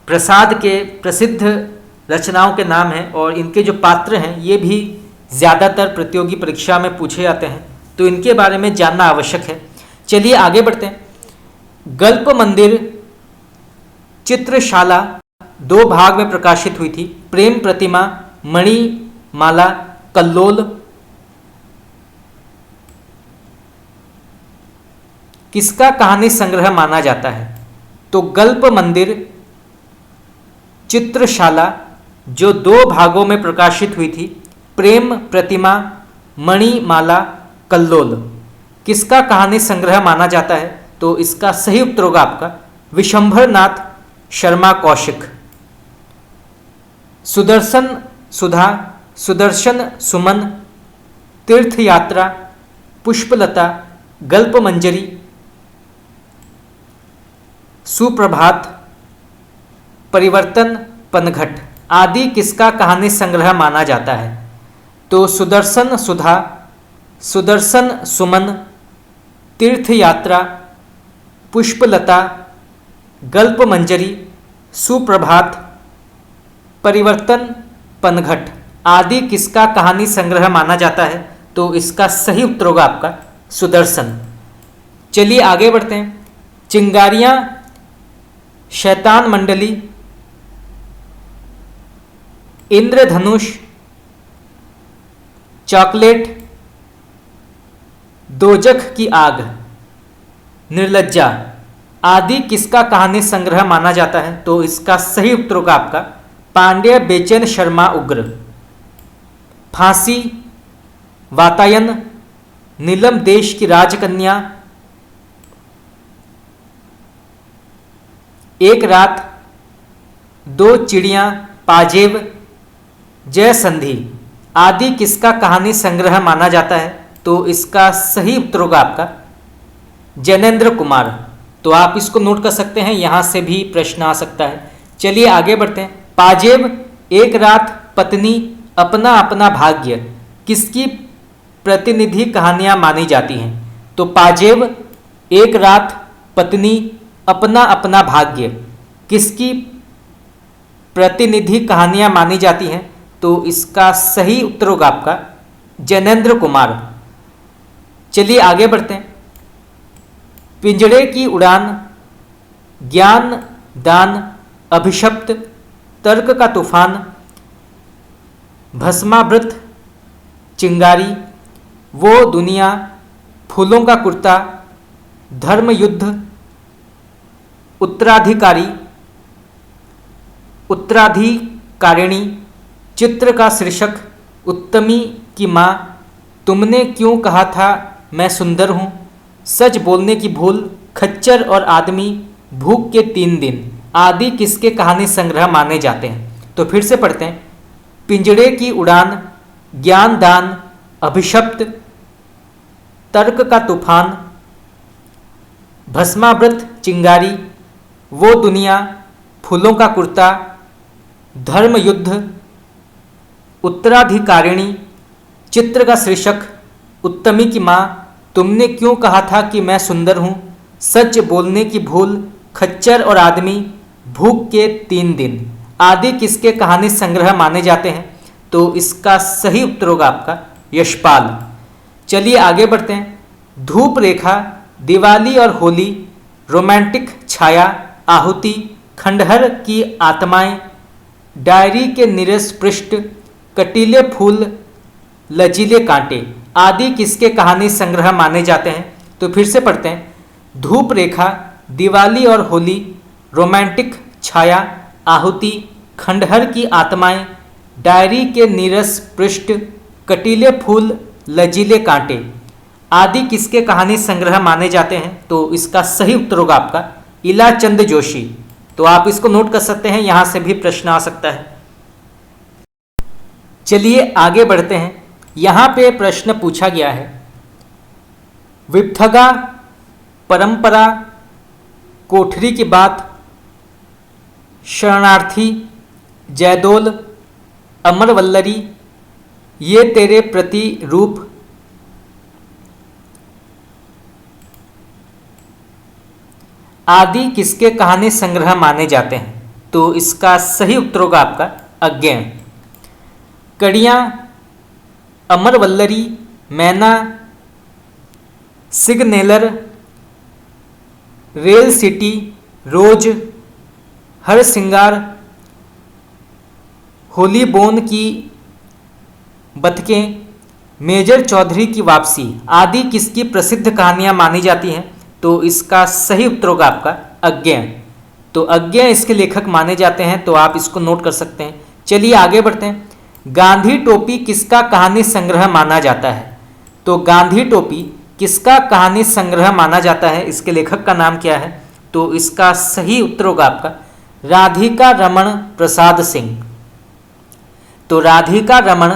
प्रसाद के प्रसिद्ध रचनाओं के नाम हैं और इनके जो पात्र हैं ये भी ज़्यादातर प्रतियोगी परीक्षा में पूछे जाते हैं, तो इनके बारे में जानना आवश्यक है। चलिए आगे बढ़ते हैं। गल्प मंदिर चित्रशाला 2 भाग में प्रकाशित हुई थी। प्रेम प्रतिमा, मणिमाला, कल्लोल किसका कहानी संग्रह माना जाता है? तो गल्प मंदिर चित्रशाला जो 2 भागों में प्रकाशित हुई थी, प्रेम प्रतिमा, मणिमाला, कल्लोल किसका कहानी संग्रह माना जाता है? तो इसका सही उत्तर होगा आपका विशंभर नाथ शर्मा कौशिक। सुदर्शन सुधा, सुदर्शन सुमन, तीर्थ यात्रा, पुष्पलता, गल्प मंजरी, सुप्रभात, परिवर्तन, पनघट आदि किसका कहानी संग्रह माना जाता है? तो सुदर्शन सुधा, सुदर्शन सुमन, तीर्थ यात्रा, पुष्पलता, गल्प मंजरी, सुप्रभात, परिवर्तन, पनघट आदि किसका कहानी संग्रह माना जाता है? तो इसका सही उत्तर होगा आपका सुदर्शन। चलिए आगे बढ़ते हैं। चिंगारियां, शैतान मंडली, इंद्रधनुष, चॉकलेट, दोजख की आग, निर्लज्जा आदि किसका कहानी संग्रह माना जाता है? तो इसका सही उत्तर होगा आपका पांड्य बेचैन शर्मा उग्र। फांसी, वातायन, नीलम देश की राजकन्या, एक रात, दो चिड़ियां, पाजेब, जय संधि आदि किसका कहानी संग्रह माना जाता है? तो इसका सही उत्तर होगा आपका जैनेन्द्र कुमार। तो आप इसको नोट कर सकते हैं, यहां से भी प्रश्न आ सकता है। चलिए आगे बढ़ते हैं। पाजेब, एक रात, पत्नी, अपना अपना भाग्य किसकी प्रतिनिधि कहानियां मानी जाती हैं? तो पाजेब, एक रात, पत्नी, अपना अपना भाग्य किसकी प्रतिनिधि कहानियां मानी जाती हैं? तो इसका सही उत्तर होगा आपका जैनेन्द्र कुमार। चलिए आगे बढ़ते हैं। पिंजड़े की उड़ान, ज्ञान दान, अभिशप्त, तर्क का तूफान, भस्मावृत, चिंगारी, वो दुनिया, फूलों का कुर्ता, धर्म युद्ध, उत्तराधिकारी, उत्तराधिकारिणी, चित्र का शीर्षक, उत्तमी की माँ, तुमने क्यों कहा था मैं सुंदर हूँ, सच बोलने की भूल, खच्चर और आदमी, भूख के 3 दिन आदि किसके कहानी संग्रह माने जाते हैं? तो फिर से पढ़ते हैं। पिंजड़े की उड़ान, ज्ञान दान, अभिशप्त, तर्क का तूफान, भस्मावृत, चिंगारी, वो दुनिया, फूलों का कुर्ता, धर्म युद्ध, उत्तराधिकारिणी, चित्र का शीर्षक, उत्तमी की माँ, तुमने क्यों कहा था कि मैं सुंदर हूँ, सच बोलने की भूल, खच्चर और आदमी, भूख के 3 दिन आदि किसके कहानी संग्रह माने जाते हैं? तो इसका सही उत्तर होगा आपका यशपाल। चलिए आगे बढ़ते हैं। धूप रेखा, दिवाली और होली, रोमांटिक छाया, आहुति, खंडहर की आत्माएं, डायरी के नीरस पृष्ठ, कटीले फूल, लचीले कांटे आदि किसके कहानी संग्रह माने जाते हैं? तो फिर से पढ़ते हैं। धूप रेखा, दिवाली और होली, रोमांटिक छाया, आहुति, खंडहर की आत्माएं, डायरी के नीरस पृष्ठ, कटीले फूल, लचीले कांटे आदि किसके कहानी संग्रह माने जाते हैं? तो इसका सही उत्तर होगा आपका इलाचंद जोशी। तो आप इसको नोट कर सकते हैं, यहां से भी प्रश्न आ सकता है। चलिए आगे बढ़ते हैं। यहां पे प्रश्न पूछा गया है, विपथगा, परंपरा, कोठरी की बात, शरणार्थी, जयदोल, अमरवल्लरी, ये तेरे प्रति रूप आदि किसके कहानी संग्रह माने जाते हैं? तो इसका सही उत्तर होगा आपका अज्ञेय। कड़ियाँ, अमरवल्लरी, मैना, सिग्नेलर, रेल सिटी, रोज, हर सिंगार, होली बोन की बतखें, मेजर चौधरी की वापसी आदि किसकी प्रसिद्ध कहानियां मानी जाती हैं? तो इसका सही उत्तर होगा आपका अज्ञेय। तो अज्ञेय इसके लेखक माने जाते हैं, तो आप इसको नोट कर सकते हैं। चलिए आगे बढ़ते हैं। गांधी टोपी किसका कहानी संग्रह माना जाता है? तो गांधी टोपी किसका कहानी संग्रह माना जाता है, इसके लेखक का नाम क्या है? तो इसका सही उत्तर होगा आपका राधिका रमण प्रसाद सिंह। तो राधिका रमण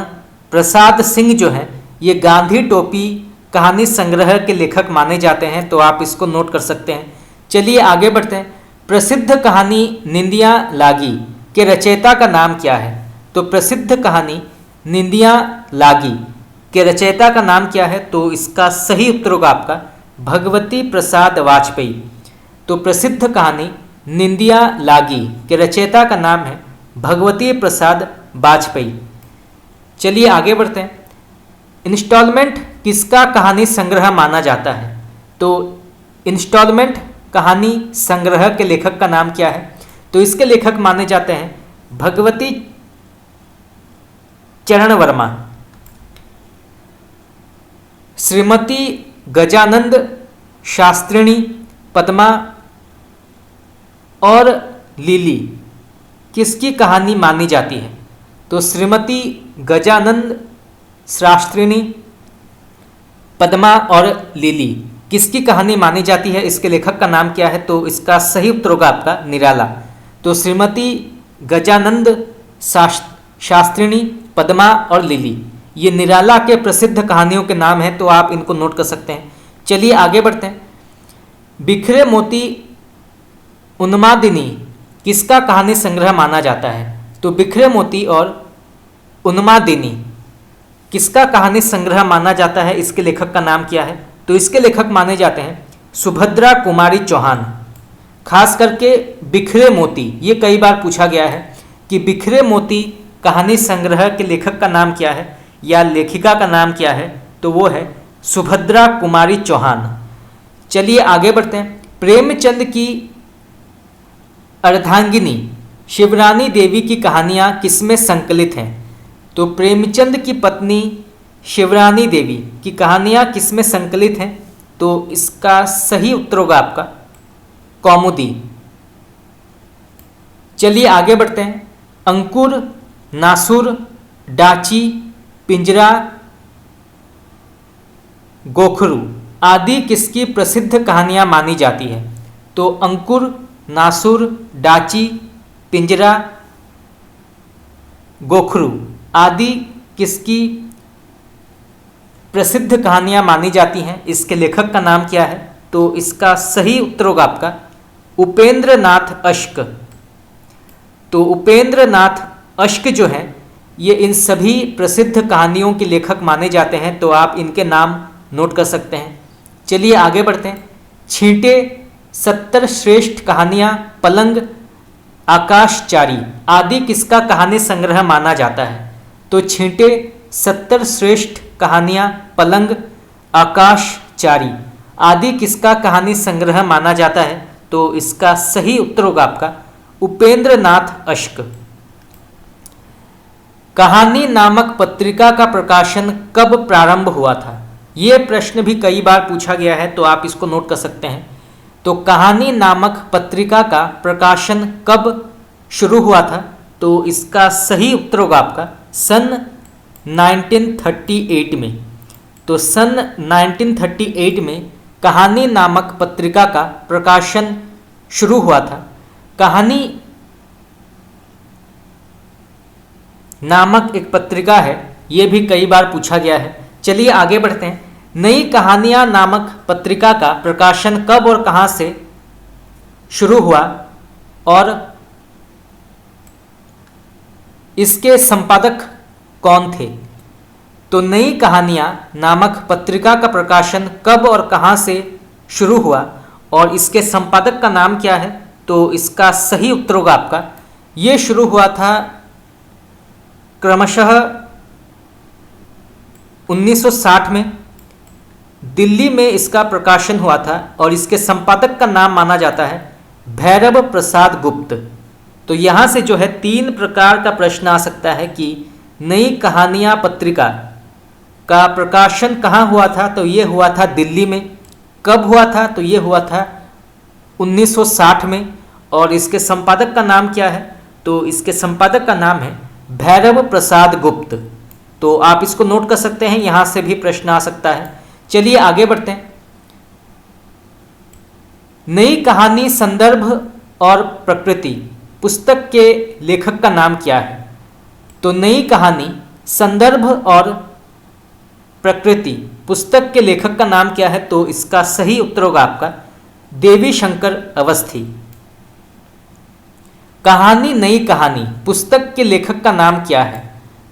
प्रसाद सिंह जो है ये गांधी टोपी कहानी संग्रह के लेखक माने जाते हैं, तो आप इसको नोट कर सकते हैं। चलिए आगे बढ़ते हैं। प्रसिद्ध कहानी निंदिया लागी के रचयिता का नाम क्या है? तो प्रसिद्ध कहानी निंदिया लागी के रचयिता का नाम क्या है? तो इसका सही उत्तर होगा आपका भगवती प्रसाद वाजपेयी। तो प्रसिद्ध कहानी निंदिया लागी के रचयिता का नाम है भगवती प्रसाद वाजपेयी। चलिए आगे बढ़ते हैं। इंस्टॉलमेंट किसका कहानी संग्रह माना जाता है? तो इंस्टॉलमेंट कहानी संग्रह के लेखक का नाम क्या है? तो इसके लेखक माने जाते हैं भगवती चरण वर्मा। श्रीमती गजानंद शास्त्रिणी, पद्मा और लिली किसकी कहानी मानी जाती है? तो श्रीमती गजानंद शास्त्रिणी, पद्मा और लिली किसकी कहानी मानी जाती है, इसके लेखक का नाम क्या है? तो इसका सही उत्तर होगा आपका निराला। तो श्रीमती गजानंद शास्त्रिणी, पद्मा और लिली ये निराला के प्रसिद्ध कहानियों के नाम हैं, तो आप इनको नोट कर सकते हैं। चलिए आगे बढ़ते हैं। बिखरे मोती उन्मादिनी किसका कहानी संग्रह माना जाता है? तो बिखरे मोती और उन्मादिनी किसका कहानी संग्रह माना जाता है, इसके लेखक का नाम क्या है? तो इसके लेखक माने जाते हैं सुभद्रा कुमारी चौहान। खास करके बिखरे मोती ये कई बार पूछा गया है कि बिखरे मोती कहानी संग्रह के लेखक का नाम क्या है या लेखिका का नाम क्या है? तो वो है सुभद्रा कुमारी चौहान। चलिए आगे बढ़ते हैं। प्रेमचंद की अर्धांगिनी शिवरानी देवी की कहानियाँ किसमें संकलित हैं? तो प्रेमचंद की पत्नी शिवरानी देवी की कहानियाँ किसमें संकलित हैं? तो इसका सही उत्तर होगा आपका कौमुदी। चलिए आगे बढ़ते हैं। अंकुर, नासुर, डाची, पिंजरा, गोखरू आदि किसकी प्रसिद्ध कहानियाँ मानी जाती है? तो अंकुर, नासुर, डाची, पिंजरा, गोखरू आदि किसकी प्रसिद्ध कहानियाँ मानी जाती हैं, इसके लेखक का नाम क्या है? तो इसका सही उत्तर होगा आपका उपेंद्र नाथ अश्क। तो उपेंद्र नाथ अश्क जो है ये इन सभी प्रसिद्ध कहानियों के लेखक माने जाते हैं, तो आप इनके नाम नोट कर सकते हैं। चलिए आगे बढ़ते हैं। छींटे, 70 श्रेष्ठ कहानियाँ, पलंग, आकाशचारी आदि किसका कहानी संग्रह माना जाता है? तो छींटे, 70 श्रेष्ठ कहानियाँ, पलंग, आकाशचारी आदि किसका कहानी संग्रह माना जाता है? तो इसका सही उत्तर होगा आपका उपेंद्र नाथ अश्क। कहानी नामक पत्रिका का प्रकाशन कब प्रारंभ हुआ था? ये प्रश्न भी कई बार पूछा गया है, तो आप इसको नोट कर सकते हैं। तो कहानी नामक पत्रिका का प्रकाशन कब शुरू हुआ था? तो इसका सही उत्तर होगा आपका सन 1938 में। तो सन 1938 में कहानी नामक पत्रिका का प्रकाशन शुरू हुआ था। कहानी नामक एक पत्रिका है, ये भी कई बार पूछा गया है। चलिए आगे बढ़ते हैं। नई कहानियाँ नामक पत्रिका का प्रकाशन कब और कहाँ से शुरू हुआ और इसके संपादक कौन थे? तो नई कहानियाँ नामक पत्रिका का प्रकाशन कब और कहाँ से शुरू हुआ और इसके संपादक का नाम क्या है? तो इसका सही उत्तर होगा आपका ये शुरू हुआ था क्रमशः 1960 में। दिल्ली में इसका प्रकाशन हुआ था और इसके संपादक का नाम माना जाता है भैरव प्रसाद गुप्त। तो यहाँ से जो है 3 प्रकार का प्रश्न आ सकता है कि नई कहानियाँ पत्रिका का प्रकाशन कहाँ हुआ था? तो ये हुआ था दिल्ली में। कब हुआ था? तो ये हुआ था 1960 में। और इसके संपादक का नाम क्या है? तो इसके संपादक का नाम है भैरव प्रसाद गुप्त। तो आप इसको नोट कर सकते हैं, यहां से भी प्रश्न आ सकता है। चलिए आगे बढ़ते हैं। नई कहानी संदर्भ और प्रकृति पुस्तक के लेखक का नाम क्या है? तो नई कहानी संदर्भ और प्रकृति पुस्तक के लेखक का नाम क्या है? तो इसका सही उत्तर होगा आपका देवी शंकर अवस्थी। कहानी नई कहानी पुस्तक के लेखक का नाम क्या है?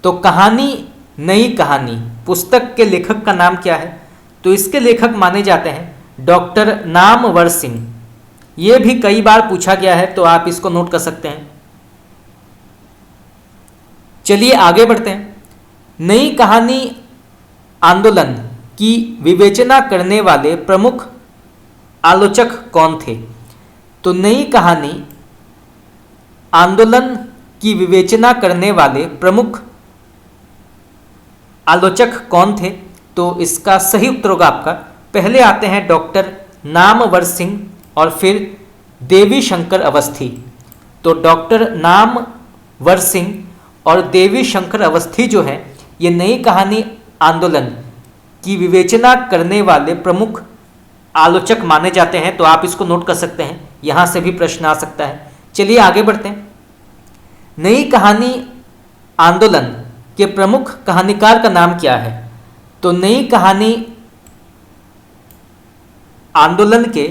तो कहानी नई कहानी पुस्तक के लेखक का नाम क्या है? तो इसके लेखक माने जाते हैं डॉक्टर नामवर सिंह। ये भी कई बार पूछा गया है, तो आप इसको नोट कर सकते हैं। चलिए आगे बढ़ते हैं। नई कहानी आंदोलन की विवेचना करने वाले प्रमुख आलोचक कौन थे? तो नई कहानी आंदोलन की विवेचना करने वाले प्रमुख आलोचक कौन थे? तो इसका सही उत्तर होगा आपका, पहले आते हैं डॉक्टर नामवर सिंह और फिर देवी शंकर अवस्थी। तो डॉक्टर नामवर सिंह और देवी शंकर अवस्थी जो है, ये नई कहानी आंदोलन की विवेचना करने वाले प्रमुख आलोचक माने जाते हैं। तो आप इसको नोट कर सकते हैं, यहां से भी प्रश्न आ सकता है। चलिए आगे बढ़ते हैं। नई कहानी आंदोलन के प्रमुख कहानीकार का नाम क्या है? तो नई कहानी आंदोलन के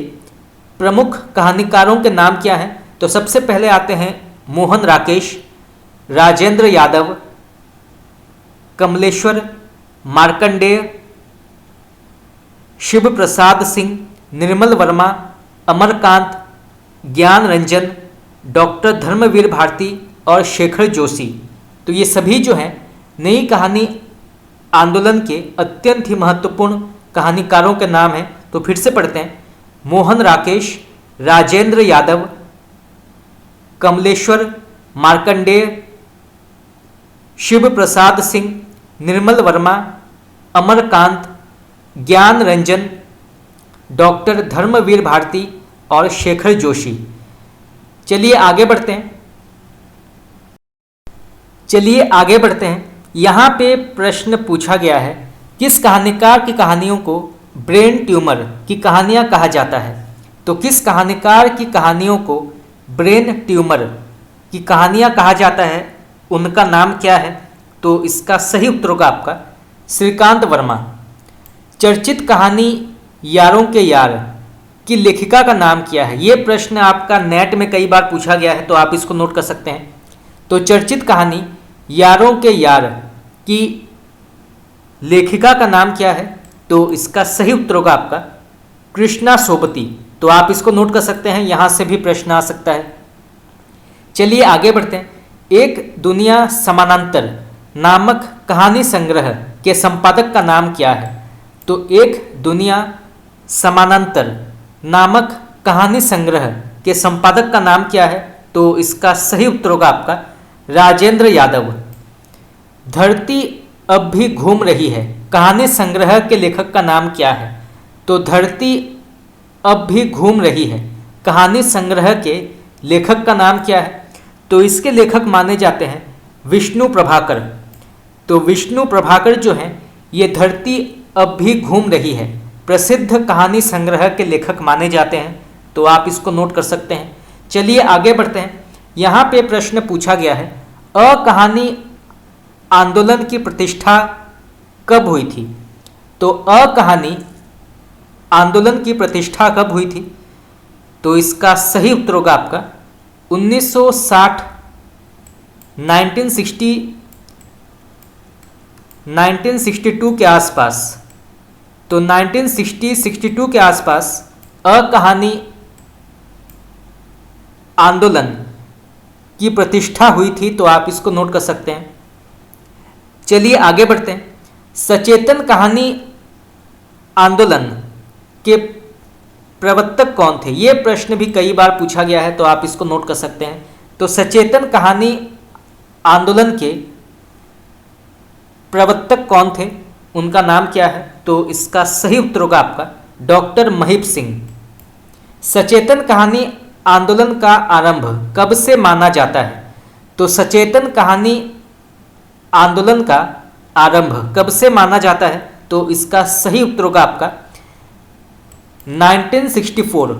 प्रमुख कहानीकारों के नाम क्या हैं? तो सबसे पहले आते हैं मोहन राकेश, राजेंद्र यादव, कमलेश्वर मार्कंडेय, शिव प्रसाद सिंह, निर्मल वर्मा, अमरकांत, ज्ञान रंजन, डॉक्टर धर्मवीर भारती और शेखर जोशी। तो ये सभी जो हैं नई कहानी आंदोलन के अत्यंत ही महत्वपूर्ण कहानीकारों के नाम हैं। तो फिर से पढ़ते हैं। मोहन राकेश, राजेंद्र यादव, कमलेश्वर मार्कंडेय, शिव प्रसाद सिंह, निर्मल वर्मा, अमरकांत, ज्ञान रंजन, डॉक्टर धर्मवीर भारती और शेखर जोशी। चलिए आगे बढ़ते हैं। यहाँ पे प्रश्न पूछा गया है, किस कहानीकार की कहानियों को ब्रेन ट्यूमर की कहानियां कहा जाता है? तो किस कहानीकार की कहानियों को ब्रेन ट्यूमर की कहानियां कहा जाता है, उनका नाम क्या है? तो इसका सही उत्तर होगा आपका श्रीकांत वर्मा। चर्चित कहानी यारों के यार की लेखिका का नाम क्या है? ये प्रश्न आपका नेट में कई बार पूछा गया है, तो आप इसको नोट कर सकते हैं। तो चर्चित कहानी यारों के यार की लेखिका का नाम क्या है? तो इसका सही उत्तर होगा आपका कृष्णा सोबती। तो आप इसको नोट कर सकते हैं, यहां से भी प्रश्न आ सकता है। चलिए आगे बढ़ते हैं। एक दुनिया समानांतर नामक कहानी संग्रह के संपादक का नाम क्या है? तो एक दुनिया समानांतर नामक कहानी संग्रह के संपादक का नाम क्या है? तो इसका सही उत्तर होगा आपका राजेंद्र यादव। धरती अब भी घूम रही है कहानी संग्रह के लेखक का नाम क्या है? तो धरती अब भी घूम रही है कहानी संग्रह के लेखक का नाम क्या है? तो इसके लेखक माने जाते हैं विष्णु प्रभाकर। तो विष्णु प्रभाकर जो हैं, ये धरती अब भी घूम रही है प्रसिद्ध कहानी संग्रह के लेखक माने जाते हैं। तो आप इसको नोट कर सकते हैं। चलिए आगे बढ़ते हैं। यहाँ पे प्रश्न पूछा गया है, कहानी आंदोलन की प्रतिष्ठा कब हुई थी? तो कहानी आंदोलन की प्रतिष्ठा कब हुई थी? तो इसका सही उत्तर होगा आपका 1960 1962 के आसपास। तो 1962 के आसपास कहानी आंदोलन की प्रतिष्ठा हुई थी। तो आप इसको नोट कर सकते हैं। चलिए आगे बढ़ते हैं। सचेतन कहानी आंदोलन के प्रवर्तक कौन थे? ये प्रश्न भी कई बार पूछा गया है, तो आप इसको नोट कर सकते हैं। तो सचेतन कहानी आंदोलन के प्रवर्तक कौन थे, उनका नाम क्या है? तो इसका सही उत्तर होगा आपका डॉक्टर महिप सिंह। सचेतन कहानी आंदोलन का आरंभ कब से माना जाता है? तो सचेतन कहानी आंदोलन का आरंभ कब से माना जाता है? तो इसका सही उत्तर होगा आपका 1964।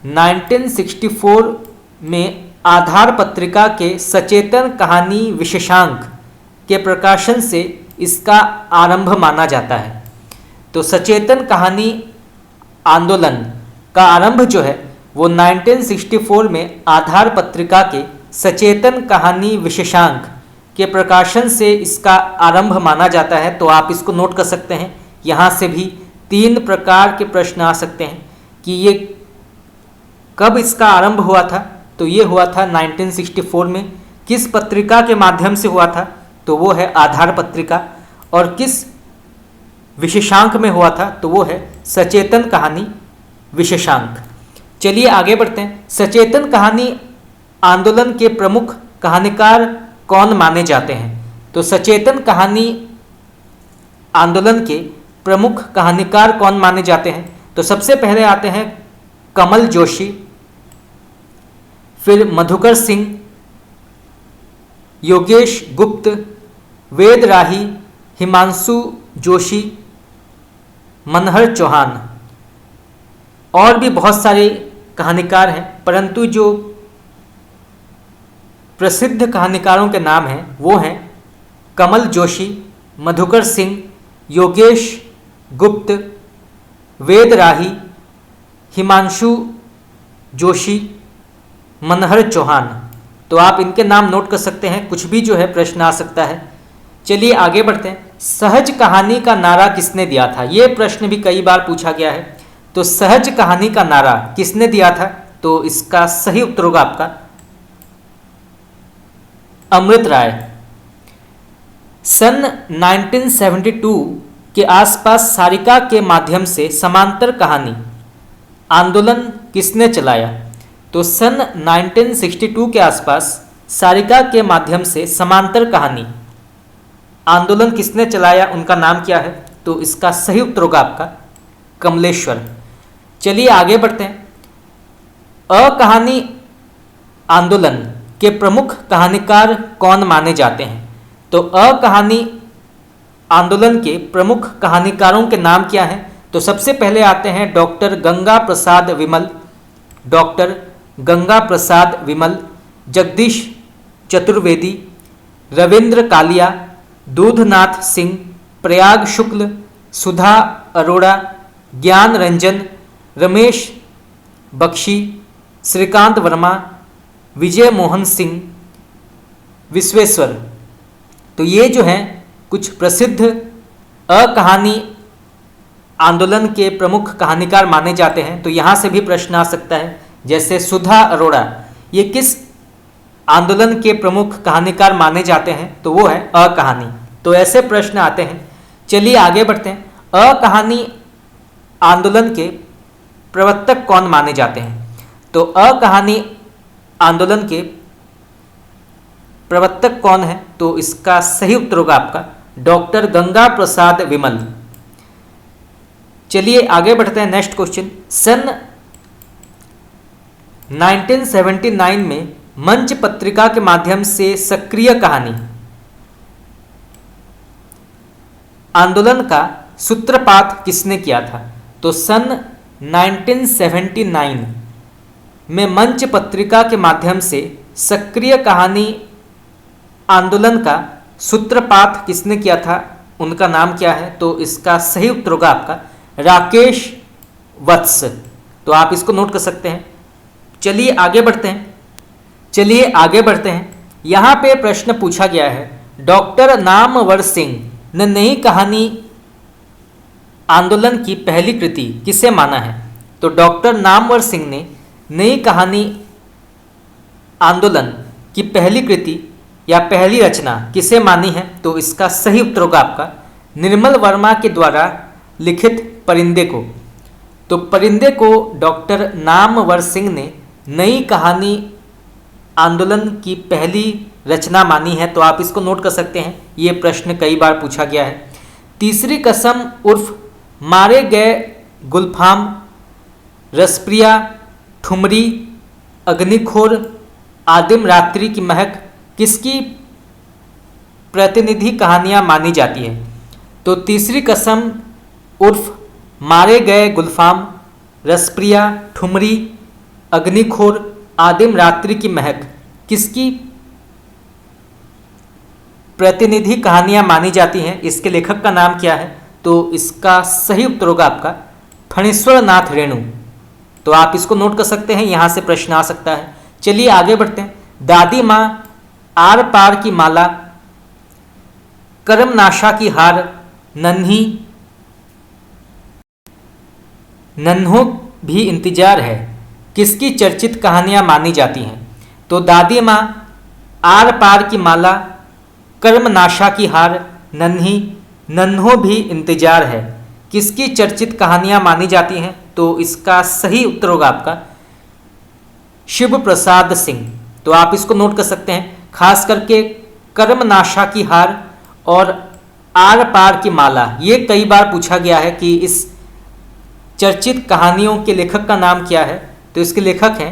1964 में आधार पत्रिका के सचेतन कहानी विशेषांक के प्रकाशन से इसका आरंभ माना जाता है। तो सचेतन कहानी आंदोलन का आरंभ जो है वो 1964 में आधार पत्रिका के सचेतन कहानी विशेषांक के प्रकाशन से इसका आरंभ माना जाता है। तो आप इसको नोट कर सकते हैं। यहाँ से भी 3 प्रकार के प्रश्न आ सकते हैं कि ये कब इसका आरंभ हुआ था? तो ये हुआ था 1964 में। किस पत्रिका के माध्यम से हुआ था? तो वो है आधार पत्रिका। और किस विशेषांक में हुआ था? तो वो है सचेतन कहानी विशेषांक। चलिए आगे बढ़ते हैं। सचेतन कहानी आंदोलन के प्रमुख कहानीकार कौन माने जाते हैं? तो सचेतन कहानी आंदोलन के प्रमुख कहानीकार कौन माने जाते हैं? तो सबसे पहले आते हैं कमल जोशी, फिर मधुकर सिंह, योगेश गुप्त, वेद राही, हिमांशु जोशी, मनहर चौहान। और भी बहुत सारे कहानीकार हैं, परंतु जो प्रसिद्ध कहानीकारों के नाम हैं वो हैं कमल जोशी, मधुकर सिंह, योगेश गुप्त, वेद राही, हिमांशु जोशी, मनहर चौहान। तो आप इनके नाम नोट कर सकते हैं, कुछ भी जो है प्रश्न आ सकता है। चलिए आगे बढ़ते हैं। सहज कहानी का नारा किसने दिया था? ये प्रश्न भी कई बार पूछा गया है। तो सहज कहानी का नारा किसने दिया था? तो इसका सही उत्तर होगा आपका अमृत राय। सन 1972 के आसपास सारिका के माध्यम से समांतर कहानी आंदोलन किसने चलाया? तो सन 1962 के आसपास सारिका के माध्यम से समांतर कहानी आंदोलन किसने चलाया? उनका नाम क्या है? तो इसका सही उत्तर होगा आपका कमलेश्वर। चलिए आगे बढ़ते हैं। अकहानी आंदोलन के प्रमुख कहानीकार कौन माने जाते हैं? तो अकहानी आंदोलन के प्रमुख कहानीकारों के नाम क्या हैं? तो सबसे पहले आते हैं डॉक्टर गंगा प्रसाद विमल, डॉक्टर गंगा प्रसाद विमल, जगदीश चतुर्वेदी, रविंद्र कालिया, दूधनाथ सिंह, प्रयाग शुक्ल, सुधा अरोड़ा, ज्ञान रंजन, रमेश बख्शी, श्रीकांत वर्मा, विजय मोहन सिंह, विश्वेश्वर। तो ये जो हैं कुछ प्रसिद्ध अकहानी आंदोलन के प्रमुख कहानीकार माने जाते हैं। तो यहाँ से भी प्रश्न आ सकता है, जैसे सुधा अरोड़ा, ये किस आंदोलन के प्रमुख कहानीकार माने जाते हैं? तो वो है अकहानी। तो ऐसे प्रश्न आते हैं। चलिए आगे बढ़ते हैं। अकहानी आंदोलन के प्रवर्तक कौन माने जाते हैं? तो अकहानी आंदोलन के प्रवर्तक कौन है? तो इसका सही उत्तर होगा आपका डॉक्टर गंगा प्रसाद विमल। चलिए आगे बढ़ते हैं। Next question. सन 1979 में मंच पत्रिका के माध्यम से सक्रिय कहानी आंदोलन का सूत्रपात किसने किया था? तो सन 1979 में मंच पत्रिका के माध्यम से सक्रिय कहानी आंदोलन का सूत्रपात किसने किया था? उनका नाम क्या है? तो इसका सही उत्तर होगा आपका राकेश वत्स। तो आप इसको नोट कर सकते हैं। चलिए आगे बढ़ते हैं। यहाँ पे प्रश्न पूछा गया है, डॉक्टर नामवर सिंह ने नई कहानी आंदोलन की पहली कृति किसे माना है? तो डॉक्टर नामवर सिंह ने नई कहानी आंदोलन की पहली कृति या पहली रचना किसे मानी है? तो इसका सही उत्तर होगा आपका निर्मल वर्मा के द्वारा लिखित परिंदे को। तो परिंदे को डॉक्टर नामवर सिंह ने नई कहानी आंदोलन की पहली रचना मानी है। तो आप इसको नोट कर सकते हैं, ये प्रश्न कई बार पूछा गया है। तीसरी कसम उर्फ मारे गए गुलफाम, रसप्रिया, ठुमरी, अग्निखोर, आदिम रात्रि की महक किसकी प्रतिनिधि कहानियाँ मानी जाती है? तो तीसरी कसम उर्फ मारे गए गुलफाम, रसप्रिया, ठुमरी, अग्निखोर, आदिम रात्रि की महक किसकी प्रतिनिधि कहानियाँ मानी जाती हैं? इसके लेखक का नाम क्या है? तो इसका सही उत्तर होगा आपका फणीश्वर नाथ रेणु। तो आप इसको नोट कर सकते हैं, यहाँ से प्रश्न आ सकता है। चलिए आगे बढ़ते हैं। दादी माँ, आर पार की माला, कर्मनाशा की हार, नन्हों भी इंतजार है किसकी चर्चित कहानियाँ मानी जाती हैं? तो दादी माँ, आर पार की माला, कर्मनाशा की हार, नन्हों भी इंतजार है किसकी चर्चित कहानियाँ मानी जाती हैं? तो इसका सही उत्तर होगा आपका शिव प्रसाद सिंह। तो आप इसको नोट कर सकते हैं। खास करके कर्मनाशा की हार और आर पार की माला, ये कई बार पूछा गया है कि इस चर्चित कहानियों के लेखक का नाम क्या है? तो इसके लेखक हैं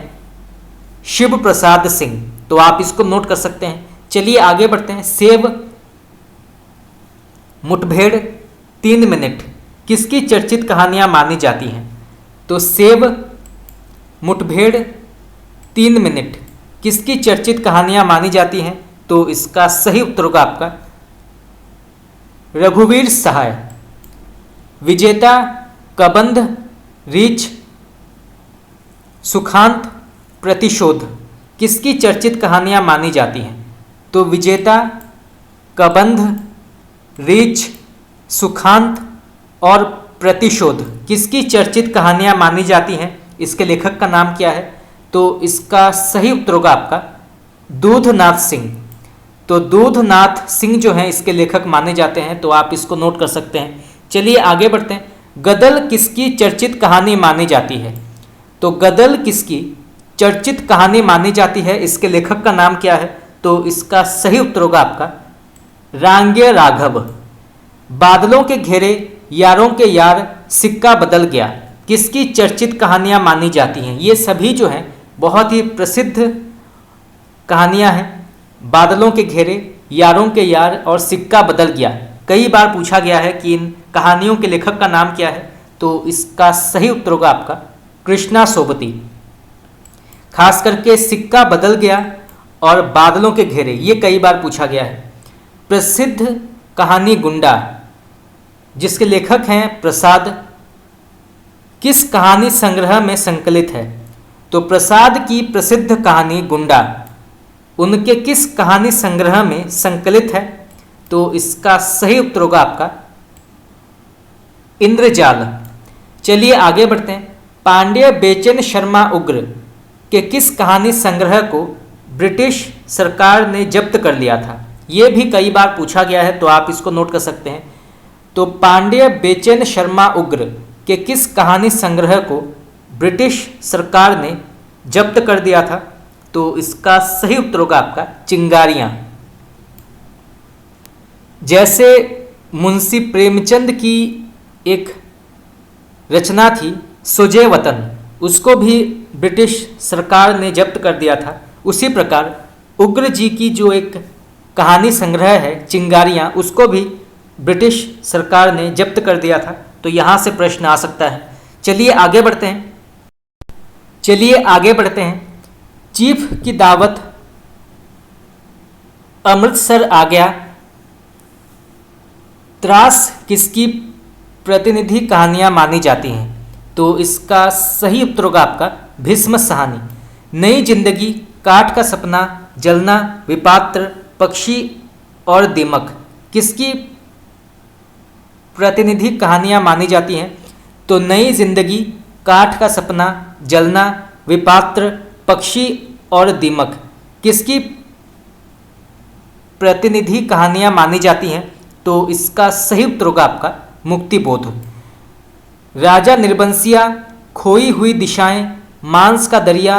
शिव प्रसाद सिंह। तो आप इसको नोट कर सकते हैं। चलिए आगे बढ़ते हैं। सेब मुठभेड़ 3 मिनट किसकी चर्चित कहानियां मानी जाती हैं? तो सेब मुठभेड़ 3 मिनट किसकी चर्चित कहानियां मानी जाती हैं? तो इसका सही उत्तर होगा आपका रघुवीर सहाय। विजेता, कबंध, रीछ, सुखांत, प्रतिशोध किसकी चर्चित कहानियां मानी जाती हैं? तो विजेता, कबंध, रीछ, सुखांत और प्रतिशोध किसकी चर्चित कहानियां मानी जाती हैं? इसके लेखक का नाम क्या है? तो इसका सही उत्तर होगा आपका दूधनाथ सिंह। तो दूधनाथ सिंह जो हैं इसके लेखक माने जाते हैं। तो आप इसको नोट कर सकते हैं। चलिए आगे बढ़ते हैं। गदल किसकी चर्चित कहानी मानी जाती है? तो गदल किसकी चर्चित कहानी मानी जाती है? इसके लेखक का नाम क्या है? तो इसका सही उत्तर होगा आपका रांगे राघव। बादलों के घेरे, यारों के यार, सिक्का बदल गया किसकी चर्चित कहानियां मानी जाती हैं? ये सभी जो हैं बहुत ही प्रसिद्ध कहानियां हैं। बादलों के घेरे, यारों के यार और सिक्का बदल गया कई बार पूछा गया है कि इन कहानियों के लेखक का नाम क्या है? तो इसका सही उत्तर होगा आपका कृष्णा सोबती। खास करके सिक्का बदल गया और बादलों के घेरे ये कई बार पूछा गया है। प्रसिद्ध कहानी गुंडा जिसके लेखक हैं प्रसाद, किस कहानी संग्रह में संकलित है? तो प्रसाद की प्रसिद्ध कहानी गुंडा उनके किस कहानी संग्रह में संकलित है? तो इसका सही उत्तर होगा आपका इंद्रजाल। चलिए आगे बढ़ते हैं। पांड्य बेचन शर्मा उग्र के किस कहानी संग्रह को ब्रिटिश सरकार ने जब्त कर लिया था? ये भी कई बार पूछा गया है। तो आप इसको नोट कर सकते हैं। तो पांड्य बेचन शर्मा उग्र के किस कहानी संग्रह को ब्रिटिश सरकार ने जब्त कर दिया था? तो इसका सही उत्तर होगा आपका चिंगारियाँ। जैसे मुंशी प्रेमचंद की एक रचना थी सुजे वतन, उसको भी ब्रिटिश सरकार ने जब्त कर दिया था। उसी प्रकार उग्र जी की जो एक कहानी संग्रह है चिंगारियाँ, उसको भी ब्रिटिश सरकार ने जब्त कर दिया था। तो यहाँ से प्रश्न आ सकता है। चलिए आगे बढ़ते हैं। चीफ की दावत, अमृतसर आ गया, त्रास किसकी प्रतिनिधि कहानियाँ मानी जाती हैं? तो इसका सही उत्तर होगा आपका भीष्म साहनी। नई जिंदगी, काठ का सपना, जलना, विपात्र, पक्षी और दीमक किसकी प्रतिनिधि कहानियाँ मानी जाती हैं? तो नई जिंदगी, काठ का सपना, जलना, विपात्र, पक्षी और दीमक किसकी प्रतिनिधि कहानियाँ मानी जाती हैं? तो इसका सही उत्तर होगा आपका मुक्तिबोध। राजा निर्बंसिया, खोई हुई दिशाएं, मांस का दरिया,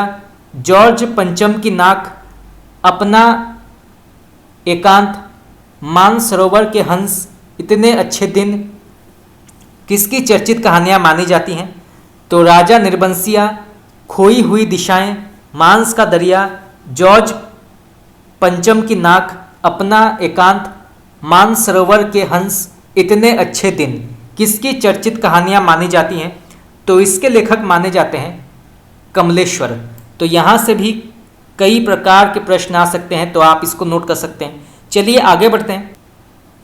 जॉर्ज पंचम की नाक, अपना एकांत, मानसरोवर के हंस, इतने अच्छे दिन किसकी चर्चित कहानियाँ मानी जाती हैं? तो राजा निर्बंसिया, खोई हुई दिशाएं, मांस का दरिया, जॉर्ज पंचम की नाक, अपना एकांत मानसरोवर के हंस, इतने अच्छे दिन किसकी चर्चित कहानियाँ मानी जाती हैं? तो इसके लेखक माने जाते हैं कमलेश्वर। तो यहाँ से भी कई प्रकार के प्रश्न आ सकते हैं, तो आप इसको नोट कर सकते हैं। चलिए आगे बढ़ते हैं।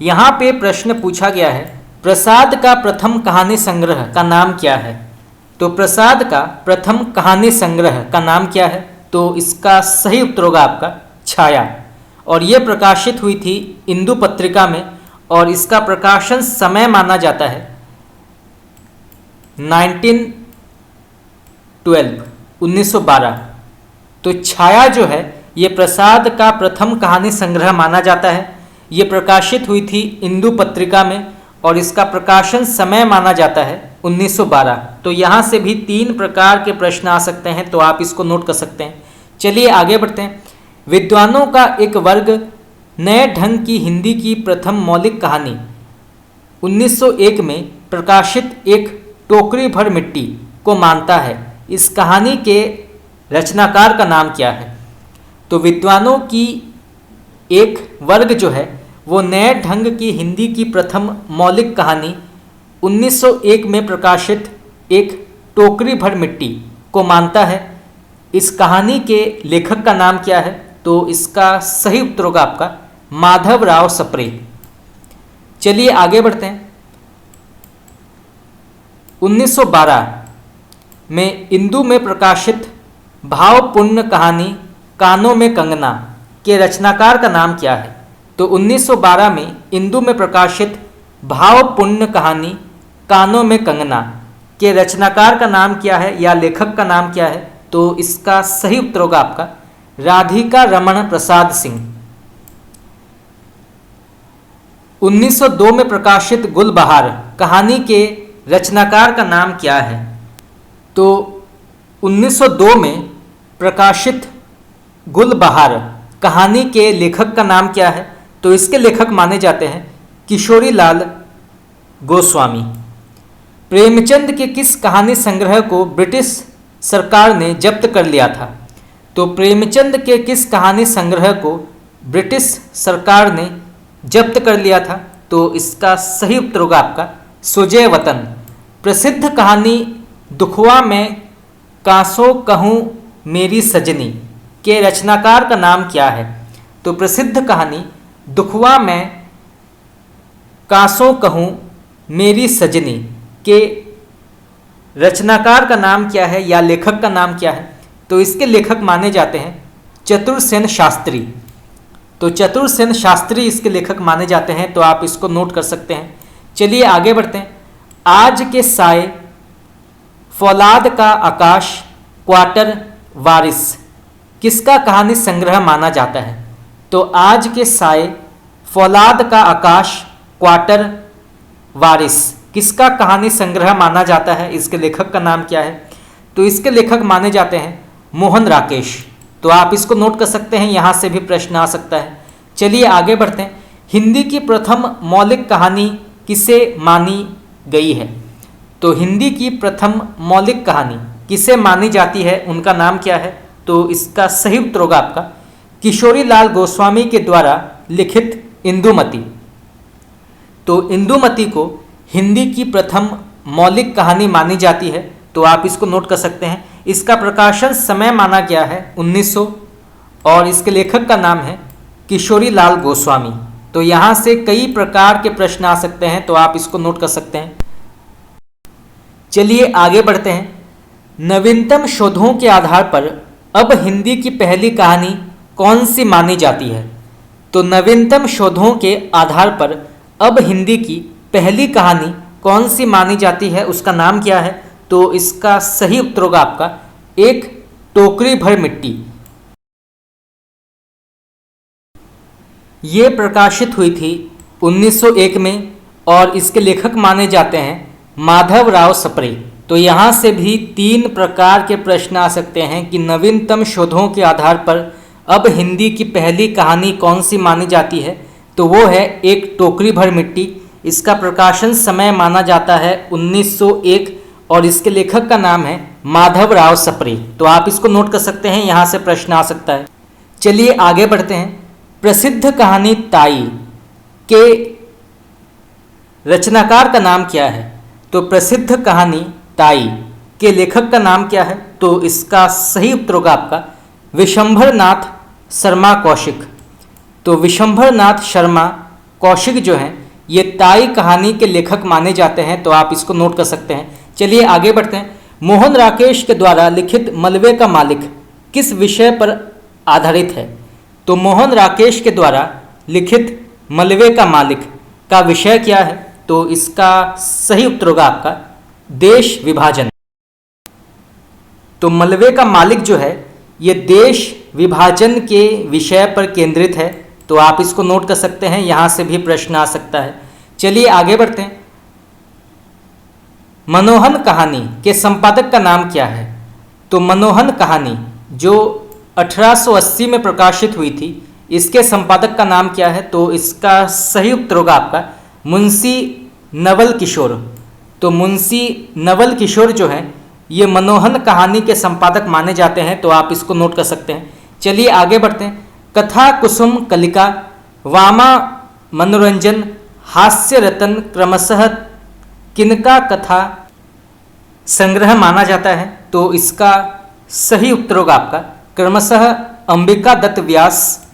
यहाँ पे प्रश्न पूछा गया है, प्रसाद का प्रथम कहानी संग्रह का नाम क्या है? तो प्रसाद का प्रथम कहानी संग्रह का नाम क्या है? तो इसका सही उत्तर होगा आपका छाया, और ये प्रकाशित हुई थी इंदु पत्रिका में, और इसका प्रकाशन समय माना जाता है 1912। तो छाया जो है ये प्रसाद का प्रथम कहानी संग्रह माना जाता है। ये प्रकाशित हुई थी इंदु पत्रिका में, और इसका प्रकाशन समय माना जाता है 1912। तो यहाँ से भी 3 प्रकार के प्रश्न आ सकते हैं, तो आप इसको नोट कर सकते हैं। चलिए आगे बढ़ते हैं। विद्वानों का एक वर्ग नए ढंग की हिंदी की प्रथम मौलिक कहानी 1901 में प्रकाशित एक टोकरी भर मिट्टी को मानता है। इस कहानी के रचनाकार का नाम क्या है? तो विद्वानों की एक वर्ग जो है वो नए ढंग की हिंदी की प्रथम मौलिक कहानी 1901 में प्रकाशित एक टोकरी भर मिट्टी को मानता है। इस कहानी के लेखक का नाम क्या है? तो इसका सही उत्तर होगा आपका माधवराव सप्रे। चलिए आगे बढ़ते हैं। 1912 में इंदु में प्रकाशित भावपूर्ण कहानी कानों में कंगना के रचनाकार का नाम क्या है? तो 1912 में इंदु में प्रकाशित भावपूर्ण कहानी कानों में कंगना के रचनाकार का नाम क्या है या लेखक का नाम क्या है? तो इसका सही उत्तर होगा आपका राधिका रमण प्रसाद सिंह। 1902 में प्रकाशित गुलबहार कहानी के रचनाकार का नाम क्या है? तो 1902 में प्रकाशित गुलबहार कहानी के लेखक का नाम क्या है? तो इसके लेखक माने जाते हैं किशोरी लाल गोस्वामी। प्रेमचंद के किस कहानी संग्रह को ब्रिटिश सरकार ने जब्त कर लिया था? तो प्रेमचंद के किस कहानी संग्रह को ब्रिटिश सरकार ने जब्त कर लिया था? तो इसका सही उत्तर होगा आपका सुजय वतन। प्रसिद्ध कहानी दुखवा में कासो कहूँ मेरी सजनी के रचनाकार का नाम क्या है? तो प्रसिद्ध कहानी दुखवा में कासो कहूँ मेरी सजनी के रचनाकार का नाम क्या है या लेखक का नाम क्या है? तो इसके लेखक माने जाते हैं चतुरसेन शास्त्री। तो चतुरसेन शास्त्री इसके लेखक माने जाते हैं, तो आप इसको नोट कर सकते हैं। चलिए आगे बढ़ते हैं। आज के साए, फौलाद का आकाश, क्वार्टर, वारिस किसका कहानी संग्रह माना जाता है? तो आज के साए, फौलाद का आकाश, क्वार्टर, वारिस किसका कहानी संग्रह माना जाता है? इसके लेखक का नाम क्या है? तो इसके लेखक माने जाते हैं मोहन राकेश। तो आप इसको नोट कर सकते हैं, यहाँ से भी प्रश्न आ सकता है। चलिए आगे बढ़ते हैं। हिंदी की प्रथम मौलिक कहानी किसे मानी गई है? तो हिंदी की प्रथम मौलिक कहानी किसे मानी जाती है, उनका नाम क्या है? तो इसका सही उत्तर होगा आपका किशोरी लाल गोस्वामी के द्वारा लिखित इंदुमती। तो इंदुमती को हिंदी की प्रथम मौलिक कहानी मानी जाती है, तो आप इसको नोट कर सकते हैं। इसका प्रकाशन समय माना गया है 1900, और इसके लेखक का नाम है किशोरी लाल गोस्वामी। तो यहाँ से कई प्रकार के प्रश्न आ सकते हैं, तो आप इसको नोट कर सकते हैं। चलिए आगे बढ़ते हैं। नवीनतम शोधों के आधार पर अब हिंदी की पहली कहानी कौन सी मानी जाती है? तो नवीनतम शोधों के आधार पर अब हिंदी की पहली कहानी कौन सी मानी जाती है, उसका नाम क्या है? तो इसका सही उत्तर होगा आपका एक टोकरी भर मिट्टी। ये प्रकाशित हुई थी 1901 में, और इसके लेखक माने जाते हैं माधवराव सप्रे। तो यहाँ से भी 3 प्रकार के प्रश्न आ सकते हैं कि नवीनतम शोधों के आधार पर अब हिंदी की पहली कहानी कौन सी मानी जाती है? तो वो है एक टोकरी भर मिट्टी। इसका प्रकाशन समय माना जाता है 1901, और इसके लेखक का नाम है माधवराव सप्रे। तो आप इसको नोट कर सकते हैं, यहाँ से प्रश्न आ सकता है। चलिए आगे बढ़ते हैं। प्रसिद्ध कहानी ताई के रचनाकार का नाम क्या है? तो प्रसिद्ध कहानी ताई के लेखक का नाम क्या है? तो इसका सही उत्तर होगा आपका विशंभर नाथ शर्मा कौशिक। तो विशंभर नाथ शर्मा कौशिक जो हैं ये ताई कहानी के लेखक माने जाते हैं, तो आप इसको नोट कर सकते हैं। चलिए आगे बढ़ते हैं। मोहन राकेश के द्वारा लिखित मलबे का मालिक किस विषय पर आधारित है? तो मोहन राकेश के द्वारा लिखित मलबे का मालिक का विषय क्या है? तो इसका सही उत्तर होगा आपका देश विभाजन। तो मलबे का मालिक जो है ये देश विभाजन के विषय पर केंद्रित है, तो आप इसको नोट कर सकते हैं, यहाँ से भी प्रश्न आ सकता है। चलिए आगे बढ़ते हैं। मनोहन कहानी के संपादक का नाम क्या है? तो मनोहन कहानी जो 1880 में प्रकाशित हुई थी, इसके संपादक का नाम क्या है? तो इसका सही उत्तर होगा आपका मुंशी नवल किशोर। तो मुंशी नवल किशोर जो है ये मनोहन कहानी के संपादक माने जाते हैं, तो आप इसको नोट कर सकते हैं। चलिए आगे बढ़ते हैं। कथा कुसुम कलिका, वामा मनोरंजन, हास्य रतन क्रमशः किनका कथा संग्रह माना जाता है? तो इसका सही उत्तर होगा आपका क्रमशः अंबिका दत्त व्यास,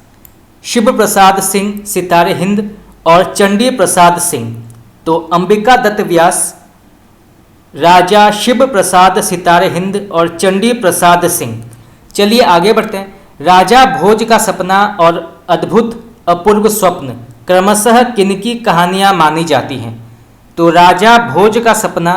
शिव प्रसाद सिंह सितारे हिंद और चंडी प्रसाद सिंह। तो अंबिका दत्त व्यास, राजा शिव प्रसाद सितारे हिंद और चंडी प्रसाद सिंह। चलिए आगे बढ़ते हैं। राजा भोज का सपना और अद्भुत अपूर्व स्वप्न क्रमशः किनकी कहानियाँ मानी जाती हैं? तो राजा भोज का सपना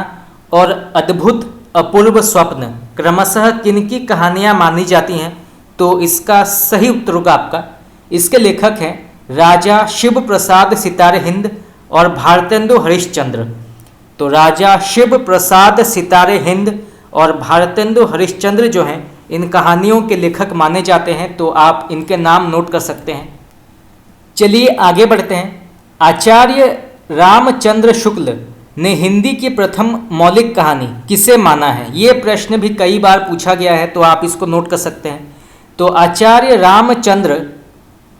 और अद्भुत अपूर्व स्वप्न क्रमशः किनकी कहानियाँ मानी जाती हैं? तो इसका सही उत्तर होगा आपका, इसके लेखक हैं राजा शिव प्रसाद सितारे हिंद और भारतेंदु हरिश्चंद्र। तो राजा शिव प्रसाद सितारे हिंद और भारतेंदु हरिश्चंद्र जो हैं इन कहानियों के लेखक माने जाते हैं, तो आप इनके नाम नोट कर सकते हैं। चलिए आगे बढ़ते हैं। आचार्य रामचंद्र शुक्ल ने हिंदी की प्रथम मौलिक कहानी किसे माना है? ये प्रश्न भी कई बार पूछा गया है, तो आप इसको नोट कर सकते हैं। तो आचार्य रामचंद्र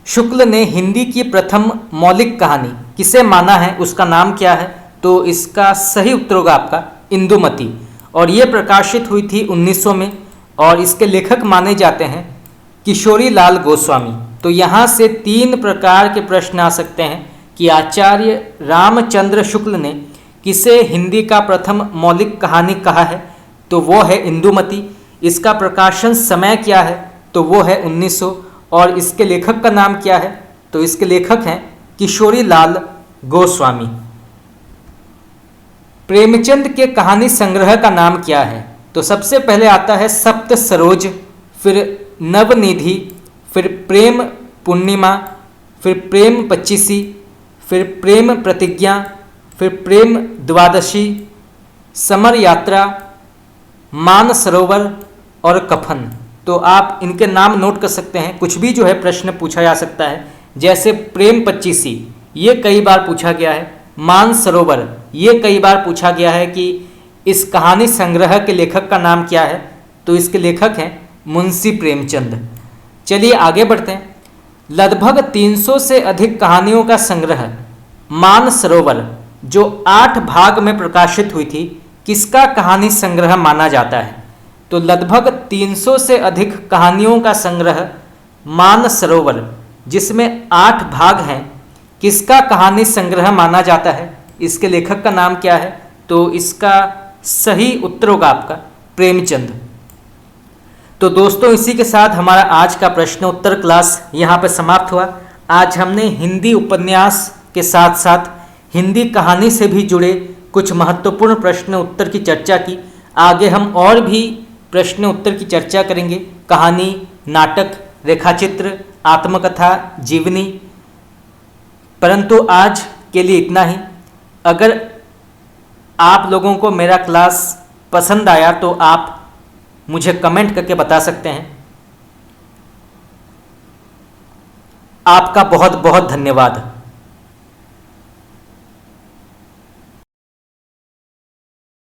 शुक्ल ने हिंदी की प्रथम मौलिक कहानी किसे माना है, उसका नाम क्या है? तो इसका सही उत्तर होगा आपका इंदुमती, और ये प्रकाशित हुई थी 1900 में, और इसके लेखक माने जाते हैं किशोरी लाल गोस्वामी। तो यहाँ से 3 प्रकार के प्रश्न आ सकते हैं कि आचार्य रामचंद्र शुक्ल ने किसे हिंदी का प्रथम मौलिक कहानी कहा है? तो वो है इंदुमती। इसका प्रकाशन समय क्या है? तो वो है 1900, और इसके लेखक का नाम क्या है? तो इसके लेखक हैं किशोरी लाल गोस्वामी। प्रेमचंद के कहानी संग्रह का नाम क्या है? तो सबसे पहले आता है सप्त सरोज, फिर नवनिधि, फिर प्रेम पूर्णिमा, फिर प्रेम पच्चीसी, फिर प्रेम प्रतिज्ञा, फिर प्रेम द्वादशी, समर यात्रा, मान सरोवर और कफन। तो आप इनके नाम नोट कर सकते हैं। कुछ भी जो है प्रश्न पूछा जा सकता है, जैसे प्रेम पच्चीसी ये कई बार पूछा गया है, मान सरोवर ये कई बार पूछा गया है कि इस कहानी संग्रह के लेखक का नाम क्या है? तो इसके लेखक हैं मुंशी प्रेमचंद। चलिए आगे बढ़ते हैं। लगभग 300 से अधिक कहानियों का संग्रह मान सरोवर जो 8 भाग में प्रकाशित हुई थी, किसका कहानी संग्रह माना जाता है? तो लगभग 300 से अधिक कहानियों का संग्रह मान सरोवर जिसमें 8 भाग हैं, किसका कहानी संग्रह माना जाता है? इसके लेखक का नाम क्या है? तो इसका सही उत्तर होगा आपका प्रेमचंद। तो दोस्तों इसी के साथ हमारा आज का प्रश्न उत्तर क्लास यहाँ पर समाप्त हुआ। आज हमने हिंदी उपन्यास के साथ साथ हिंदी कहानी से भी जुड़े कुछ महत्वपूर्ण प्रश्न उत्तर की चर्चा की। आगे हम और भी प्रश्न उत्तर की चर्चा करेंगे, कहानी, नाटक, रेखाचित्र, आत्मकथा, जीवनी। परंतु आज के लिए इतना ही। अगर आप लोगों को मेरा क्लास पसंद आया तो आप मुझे कमेंट करके बता सकते हैं। आपका बहुत बहुत धन्यवाद।